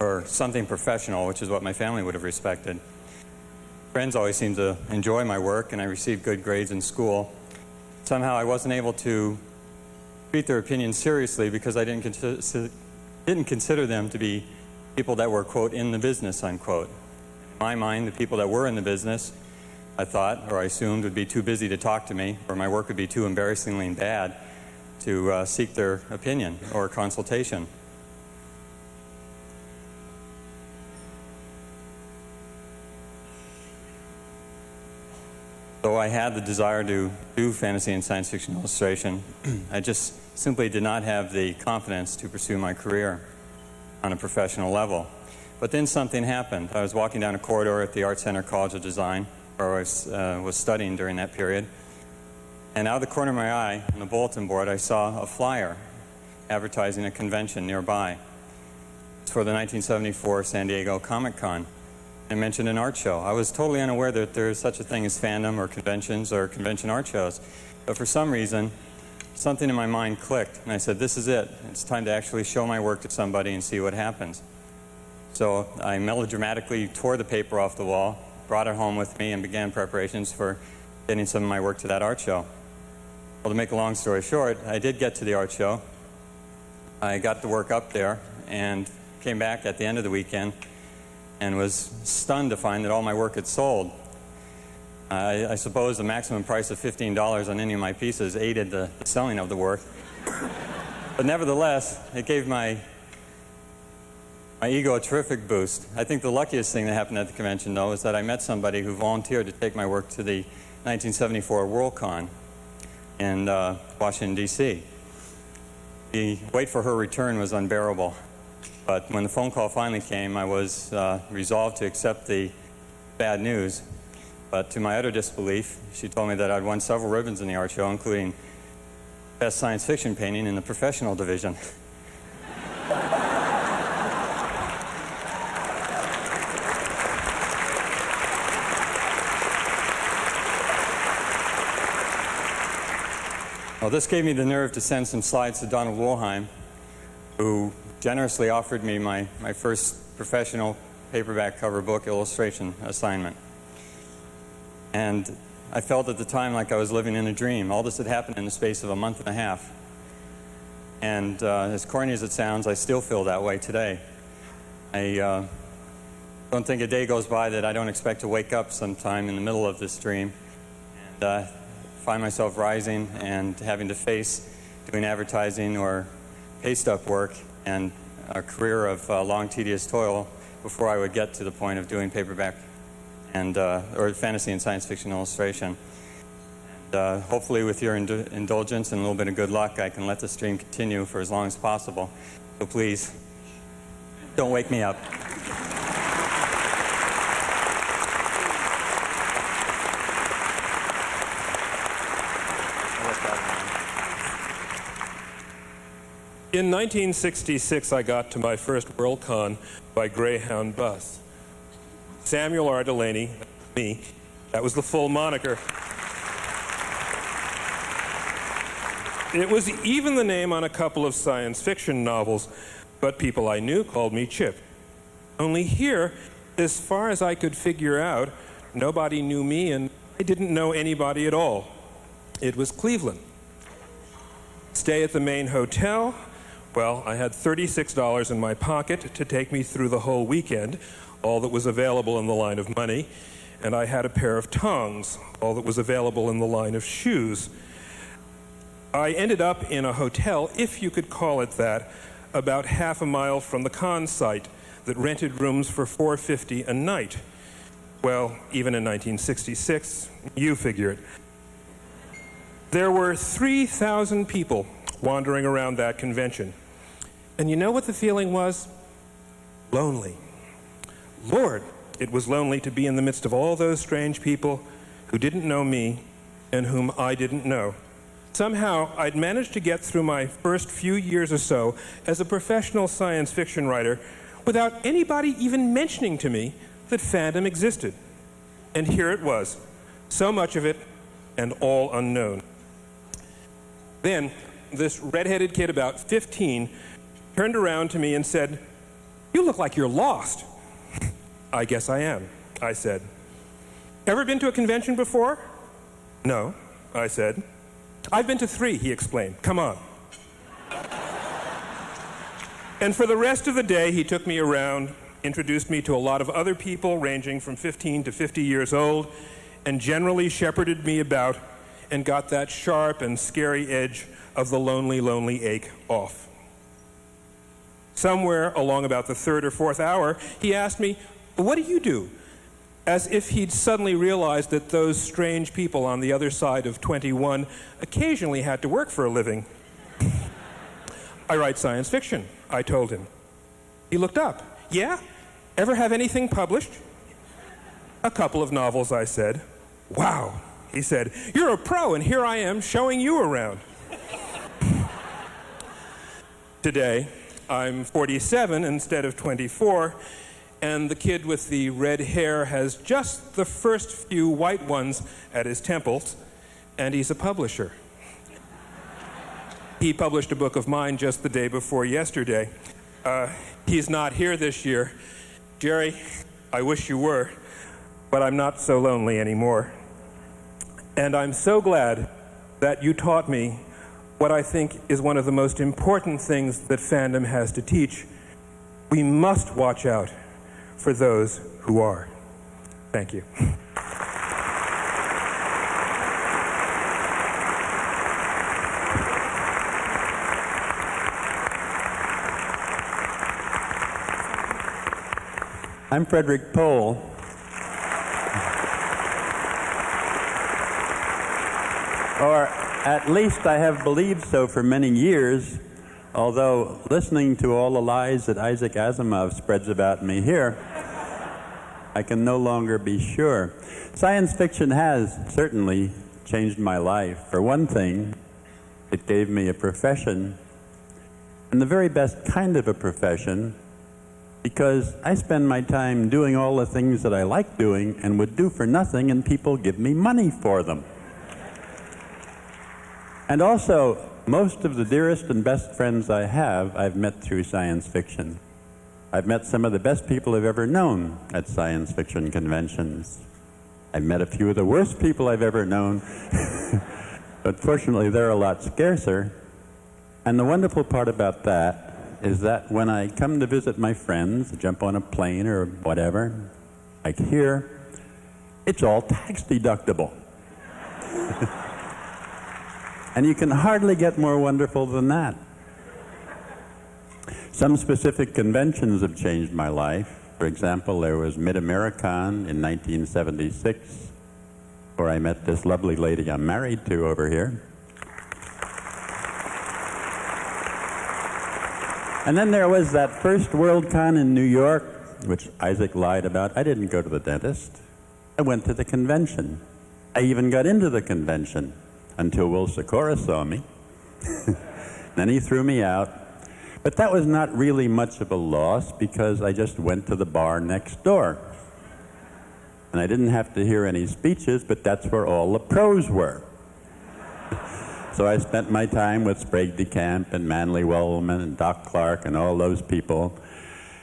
or something professional, which is what my family would have respected. Friends always seemed to enjoy my work, and I received good grades in school. Somehow I wasn't able to treat their opinions seriously because I didn't consider them to be people that were, quote, in the business, unquote. In my mind, the people that were in the business, I thought, or I assumed, would be too busy to talk to me, or my work would be too embarrassingly bad to seek their opinion or consultation. Though I had the desire to do fantasy and science fiction illustration, I just simply did not have the confidence to pursue my career on a professional level. But then something happened. I was walking down a corridor at the Art Center College of Design, where I was studying during that period, and out of the corner of my eye, on the bulletin board, I saw a flyer advertising a convention nearby. It's for the 1974 San Diego Comic-Con. They mentioned an art show. I was totally unaware that there is such a thing as fandom or conventions or convention art shows. But for some reason, something in my mind clicked, and I said, this is it. It's time to actually show my work to somebody and see what happens. So I melodramatically tore the paper off the wall, brought it home with me, and began preparations for getting some of my work to that art show. Well, to make a long story short, I did get to the art show. I got the work up there and came back at the end of the weekend and was stunned to find that all my work had sold. I suppose the maximum price of $15 on any of my pieces aided the selling of the work. But nevertheless, it gave my ego a terrific boost. I think the luckiest thing that happened at the convention, though, is that I met somebody who volunteered to take my work to the 1974 Worldcon in Washington, D.C. The wait for her return was unbearable. But when the phone call finally came, I was resolved to accept the bad news. But to my utter disbelief, she told me that I'd won several ribbons in the art show, including Best Science Fiction Painting in the professional division. Well, this gave me the nerve to send some slides to Donald Wollheim, who generously offered me my first professional paperback cover book illustration assignment. And I felt at the time like I was living in a dream. All this had happened in the space of a month and a half. And as corny as it sounds, I still feel that way today. I don't think a day goes by that I don't expect to wake up sometime in the middle of this dream and find myself rising and having to face doing advertising or paste-up work and a career of long, tedious toil before I would get to the point of doing paperback and or fantasy and science fiction illustration. And hopefully with your indulgence and a little bit of good luck, I can let this dream continue for as long as possible. So please, don't wake me up. In 1966, I got to my first Worldcon by Greyhound bus. Samuel R. Delany, me, that was the full moniker. It was even the name on a couple of science fiction novels, but people I knew called me Chip. Only here, as far as I could figure out, nobody knew me and I didn't know anybody at all. It was Cleveland. Stay at the main hotel. Well, I had $36 in my pocket to take me through the whole weekend, all that was available in the line of money, and I had a pair of tongs, all that was available in the line of shoes. I ended up in a hotel, if you could call it that, about half a mile from the con site that rented rooms for $4.50 a night. Well, even in 1966, you figure it. There were 3,000 people wandering around that convention. And you know what the feeling was? Lonely. Lord, it was lonely to be in the midst of all those strange people who didn't know me and whom I didn't know. Somehow, I'd managed to get through my first few years or so as a professional science fiction writer without anybody even mentioning to me that fandom existed. And here it was, so much of it and all unknown. Then, this red-headed kid about 15 turned around to me and said, "You look like you're lost." "I guess I am," I said. "Ever been to a convention before?" "No," I said. "I've been to 3, he explained. Come on." And for the rest of the day, he took me around, introduced me to a lot of other people ranging from 15 to 50 years old, and generally shepherded me about and got that sharp and scary edge of the lonely, lonely ache off. Somewhere along about the 3rd or 4th hour, he asked me, "What do you do?" As if he'd suddenly realized that those strange people on the other side of 21 occasionally had to work for a living. "I write science fiction," I told him. He looked up. "Yeah? Ever have anything published?" "A couple of novels," I said. "Wow," he said. "You're a pro, and here I am showing you around." Today, I'm 47 instead of 24, and the kid with the red hair has just the first few white ones at his temples, and he's a publisher. He published a book of mine just the day before yesterday. He's not here this year. Jerry, I wish you were, but I'm not so lonely anymore. And I'm so glad that you taught me what I think is one of the most important things that fandom has to teach. We must watch out for those who are. Thank you. I'm Frederick Pohl. Or at least I have believed so for many years, although listening to all the lies that Isaac Asimov spreads about me here, I can no longer be sure. Science fiction has certainly changed my life. For one thing, it gave me a profession, and the very best kind of a profession, because I spend my time doing all the things that I like doing and would do for nothing, and people give me money for them. And also, most of the dearest and best friends I have, I've met through science fiction. I've met some of the best people I've ever known at science fiction conventions. I've met a few of the worst people I've ever known, but fortunately they're a lot scarcer. And the wonderful part about that is that when I come to visit my friends, jump on a plane or whatever, like here, it's all tax deductible. And you can hardly get more wonderful than that. Some specific conventions have changed my life. For example, there was Mid-Americon in 1976, where I met this lovely lady I'm married to over here. And then there was that first Worldcon in New York, which Isaac lied about. I didn't go to the dentist. I went to the convention. I even got into the convention until Will Sikora saw me. Then he threw me out. But that was not really much of a loss because I just went to the bar next door. And I didn't have to hear any speeches, but that's where all the pros were. So I spent my time with Sprague de Camp and Manly Wellman and Doc Clark and all those people.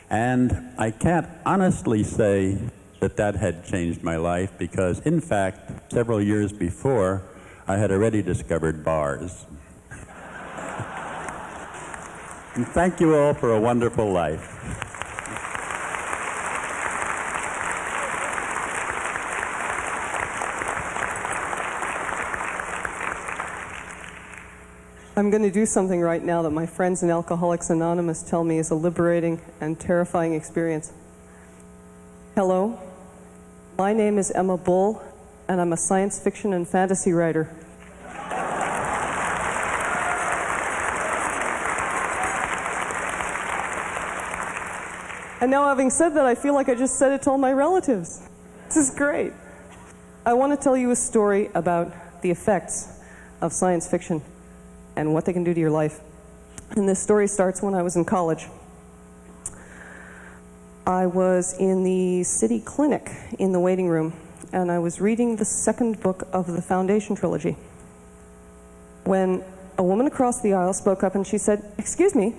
And I can't honestly say that that had changed my life because, in fact, several years before, I had already discovered bars. And thank you all for a wonderful life. I'm going to do something right now that my friends in Alcoholics Anonymous tell me is a liberating and terrifying experience. Hello, my name is Emma Bull, and I'm a science fiction and fantasy writer. And now, having said that, I feel like I just said it to all my relatives. This is great. I want to tell you a story about the effects of science fiction and what they can do to your life. And this story starts when I was in college. I was in the city clinic in the waiting room, and I was reading the second book of the Foundation trilogy, when a woman across the aisle spoke up and she said, "Excuse me,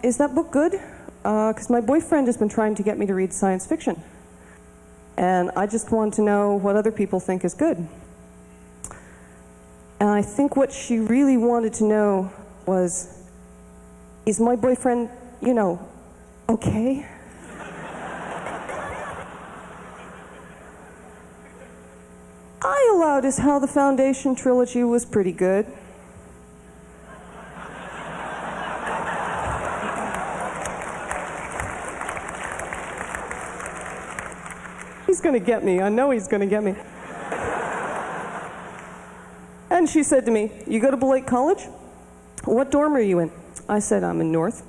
is that book good? Because my boyfriend has been trying to get me to read science fiction, and I just want to know what other people think is good." And I think what she really wanted to know was, is my boyfriend, you know, okay? I allowed as how the Foundation trilogy was pretty good. He's going to get me. I know he's going to get me. And she said to me, "You go to Blake College? What dorm are you in?" I said, "I'm in North."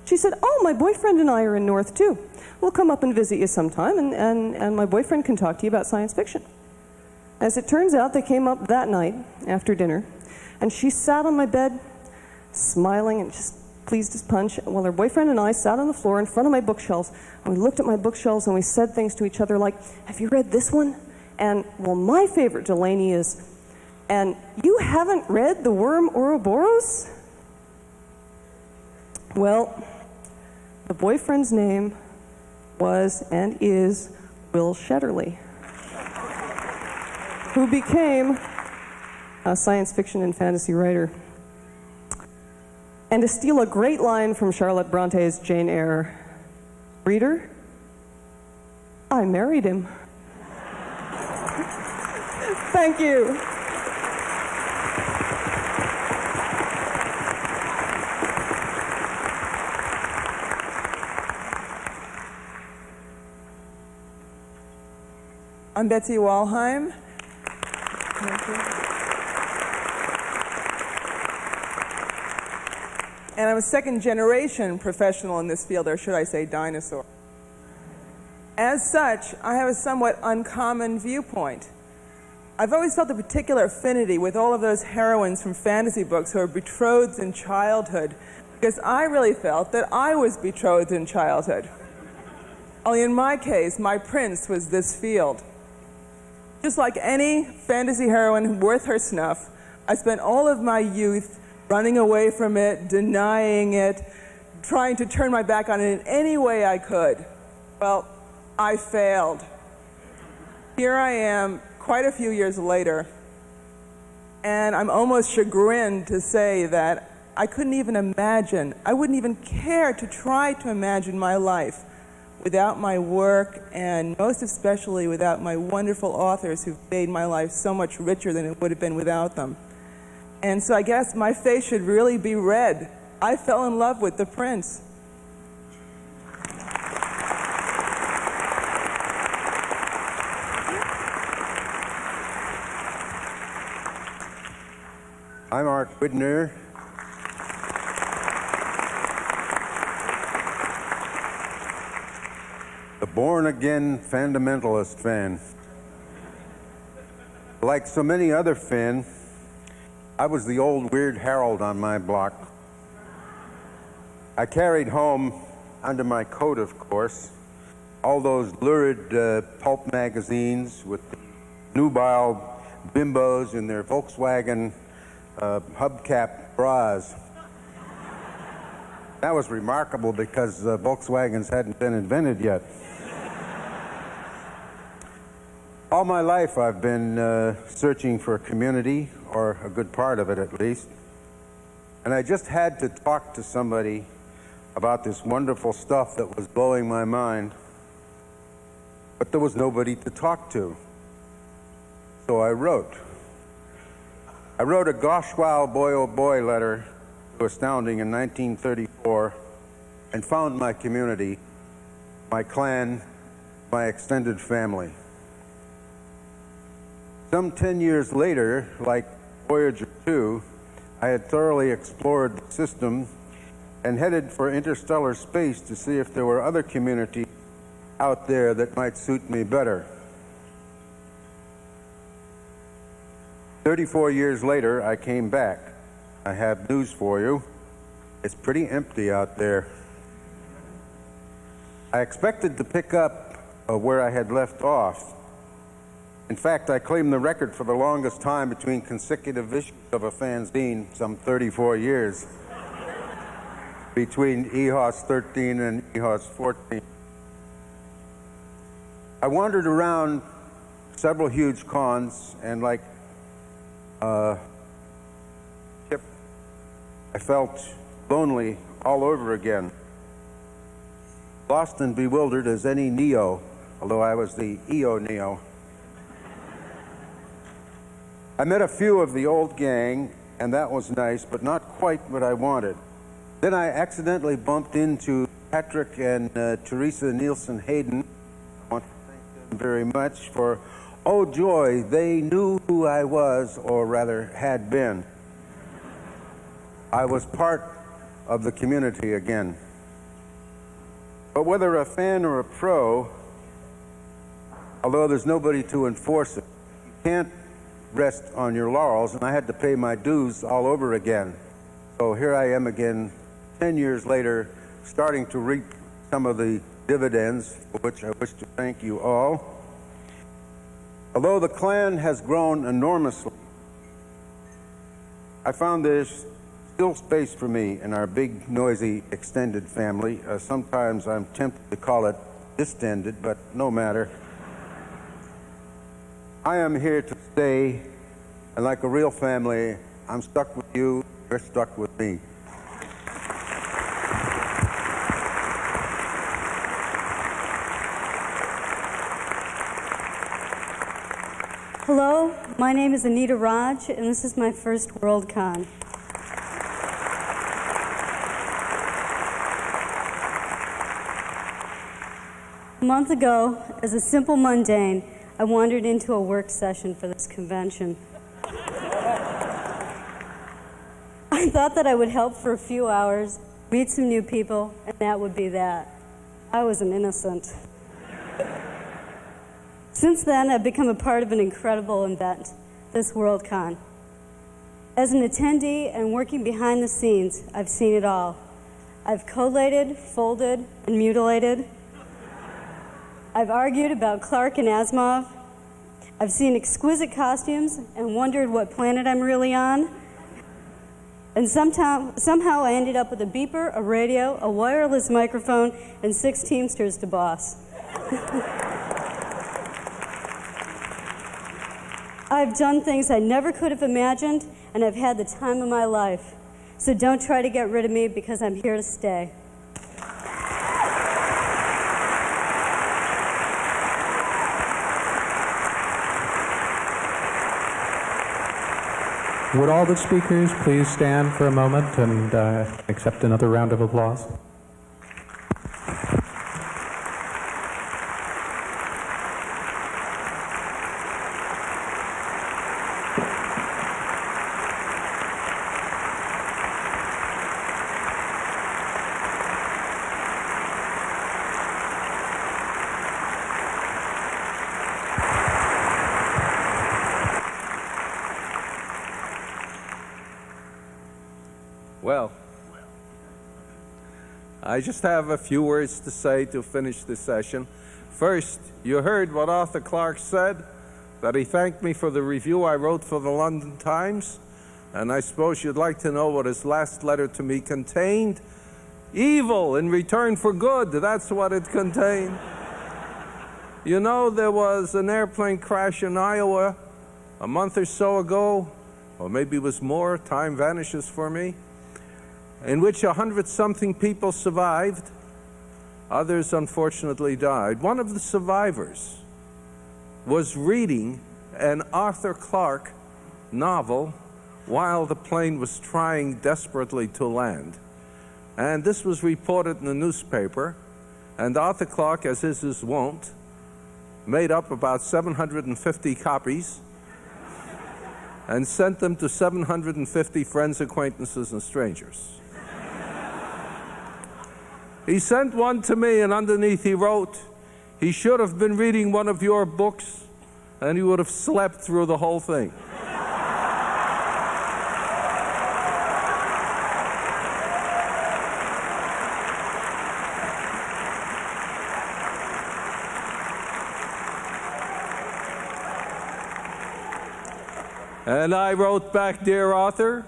She said, "Oh, my boyfriend and I are in North too. We'll come up and visit you sometime, and my boyfriend can talk to you about science fiction." As it turns out, they came up that night after dinner, and she sat on my bed, smiling and just pleased as punch, while her boyfriend and I sat on the floor in front of my bookshelves, and we looked at my bookshelves and we said things to each other like, have you read this one? And, well, my favorite Delany is, and you haven't read The Worm Ouroboros? Well, the boyfriend's name was and is Will Shetterly, who became a science fiction and fantasy writer. And to steal a great line from Charlotte Bronte's Jane Eyre, reader, I married him. Thank you. I'm Betsy Walheim. Thank you. And I'm a second-generation professional in this field, or should I say dinosaur. As such, I have a somewhat uncommon viewpoint. I've always felt a particular affinity with all of those heroines from fantasy books who are betrothed in childhood, because I really felt that I was betrothed in childhood. Only in my case, my prince was this field. Just like any fantasy heroine worth her snuff, I spent all of my youth running away from it, denying it, trying to turn my back on it in any way I could. Well, I failed. Here I am, quite a few years later, and I'm almost chagrined to say that I couldn't even imagine, I wouldn't even care to try to imagine my life without my work, and most especially without my wonderful authors who've made my life so much richer than it would have been without them. And so I guess my face should really be red. I fell in love with the prince. I'm Mark Widner. The born-again fundamentalist fan. Like so many other fans, I was the old Weird Harold on my block. I carried home, under my coat of course, all those lurid pulp magazines with nubile bimbos in their Volkswagen hubcap bras. That was remarkable because Volkswagens hadn't been invented yet. All my life I've been searching for a community, or a good part of it at least, and I just had to talk to somebody about this wonderful stuff that was blowing my mind, but there was nobody to talk to. So I wrote a gosh wow boy oh boy letter to Astounding in 1934 and found my community, my clan, my extended family. Some 10 years later, like Voyager 2, I had thoroughly explored the system and headed for interstellar space to see if there were other communities out there that might suit me better. 34 years later, I came back. I have news for you. It's pretty empty out there. I expected to pick up where I had left off. In fact, I claim the record for the longest time between consecutive issues of a fanzine, some 34 years, between EHOS 13 and EHOS 14. I wandered around several huge cons, and like Chip, I felt lonely all over again. Lost and bewildered as any Neo, although I was the EO Neo. I met a few of the old gang, and that was nice, but not quite what I wanted. Then I accidentally bumped into Patrick and Teresa Nielsen Hayden. I want to thank them very much for, oh joy, they knew who I was, or rather had been. I was part of the community again. But whether a fan or a pro, although there's nobody to enforce it, you can't rest on your laurels, and I had to pay my dues all over again. So here I am again, 10 years later, starting to reap some of the dividends, for which I wish to thank you all. Although the clan has grown enormously, I found there's still space for me in our big, noisy, extended family. Sometimes I'm tempted to call it distended, but no matter. I am here to stay, and like a real family, I'm stuck with you, you're stuck with me. Hello, my name is Anita Raj, and this is my first Worldcon. A month ago, as a simple mundane, I wandered into a work session for this convention. I thought that I would help for a few hours, meet some new people, and that would be that. I was an innocent. Since then, I've become a part of an incredible event, this Worldcon. As an attendee and working behind the scenes, I've seen it all. I've collated, folded, and mutilated. I've argued about Clark and Asimov. I've seen exquisite costumes and wondered what planet I'm really on. And somehow I ended up with a beeper, a radio, a wireless microphone, and 6 Teamsters to boss. I've done things I never could have imagined, and I've had the time of my life. So don't try to get rid of me, because I'm here to stay. Would all the speakers please stand for a moment and accept another round of applause? Well, I just have a few words to say to finish this session. First, you heard what Arthur Clarke said, that he thanked me for the review I wrote for the London Times, and I suppose you'd like to know what his last letter to me contained. Evil in return for good, that's what it contained. You know, there was an airplane crash in Iowa a month or so ago, or maybe it was more, time vanishes for me, in which 100-something people survived. Others, unfortunately, died. One of the survivors was reading an Arthur Clarke novel while the plane was trying desperately to land. And this was reported in the newspaper, and Arthur Clarke, as is his wont, made up about 750 copies and sent them to 750 friends, acquaintances, and strangers. He sent one to me, and underneath he wrote, "He should have been reading one of your books, and he would have slept through the whole thing." And I wrote back, "Dear Arthur,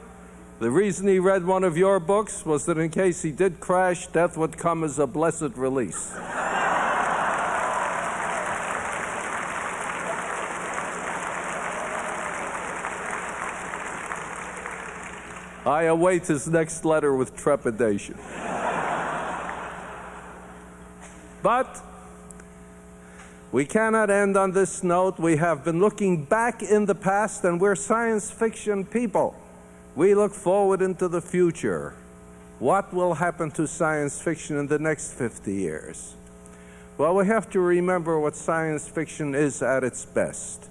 the reason he read one of your books was that in case he did crash, death would come as a blessed release." I await his next letter with trepidation. But we cannot end on this note. We have been looking back in the past, and we're science fiction people. We look forward into the future. What will happen to science fiction in the next 50 years? Well, we have to remember what science fiction is at its best.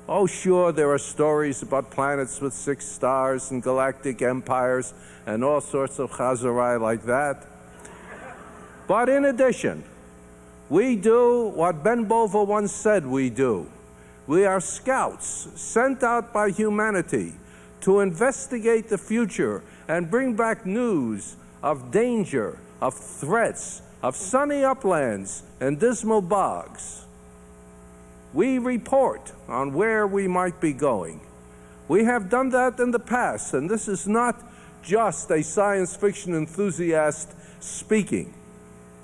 Oh, sure, there are stories about planets with 6 stars and galactic empires and all sorts of chazarai like that. But in addition, we do what Ben Bova once said we do. We are scouts sent out by humanity to investigate the future and bring back news of danger, of threats, of sunny uplands and dismal bogs. We report on where we might be going. We have done that in the past, and this is not just a science fiction enthusiast speaking.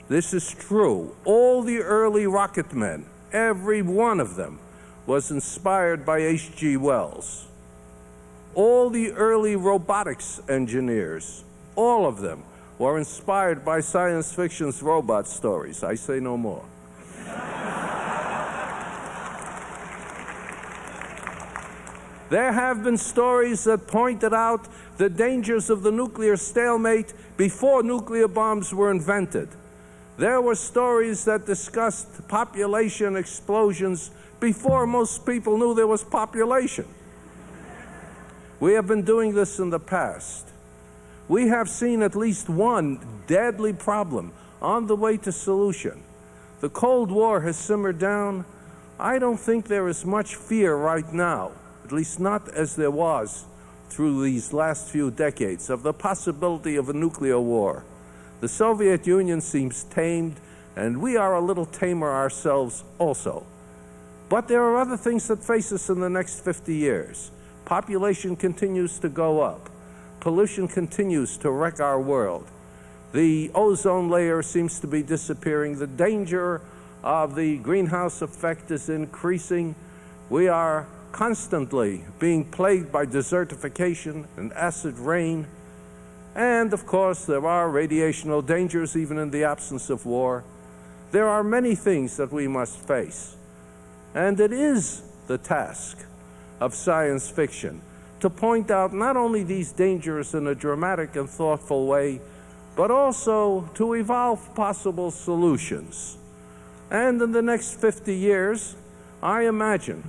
This is true. All the early rocket men, every one of them, was inspired by H.G. Wells. All the early robotics engineers, all of them, were inspired by science fiction's robot stories. I say no more. There have been stories that pointed out the dangers of the nuclear stalemate before nuclear bombs were invented. There were stories that discussed population explosions before most people knew there was population. We have been doing this in the past. We have seen at least one deadly problem on the way to solution. The Cold War has simmered down. I don't think there is much fear right now, at least not as there was through these last few decades, of the possibility of a nuclear war. The Soviet Union seems tamed, and we are a little tamer ourselves also. But there are other things that face us in the next 50 years. Population continues to go up. Pollution continues to wreck our world. The ozone layer seems to be disappearing. The danger of the greenhouse effect is increasing. We are constantly being plagued by desertification and acid rain. And, of course, there are radiational dangers even in the absence of war. There are many things that we must face. And it is the task of science fiction to point out not only these dangers in a dramatic and thoughtful way, but also to evolve possible solutions. And in the next 50 years, I imagine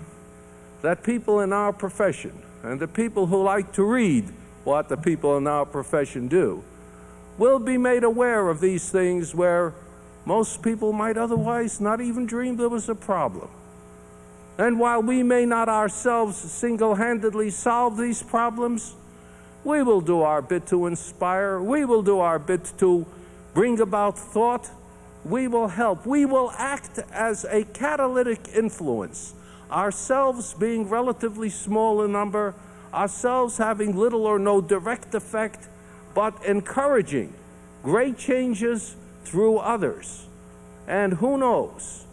that people in our profession, and the people who like to read what the people in our profession do, will be made aware of these things where most people might otherwise not even dream there was a problem. And while we may not ourselves single-handedly solve these problems, we will do our bit to inspire. We will do our bit to bring about thought. We will help. We will act as a catalytic influence, ourselves being relatively small in number, ourselves having little or no direct effect, but encouraging great changes through others. And who knows?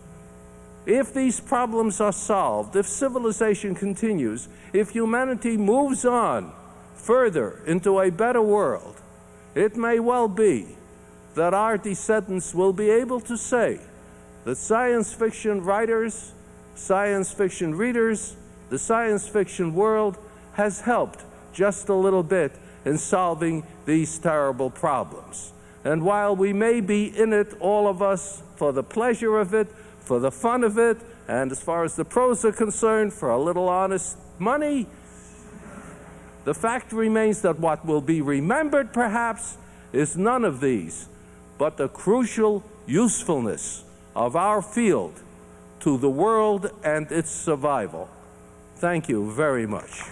If these problems are solved, if civilization continues, if humanity moves on further into a better world, it may well be that our descendants will be able to say that science fiction writers, science fiction readers, the science fiction world has helped just a little bit in solving these terrible problems. And while we may be in it, all of us, for the pleasure of it, for the fun of it, and as far as the pros are concerned, for a little honest money, the fact remains that what will be remembered, perhaps, is none of these, but the crucial usefulness of our field to the world and its survival. Thank you very much.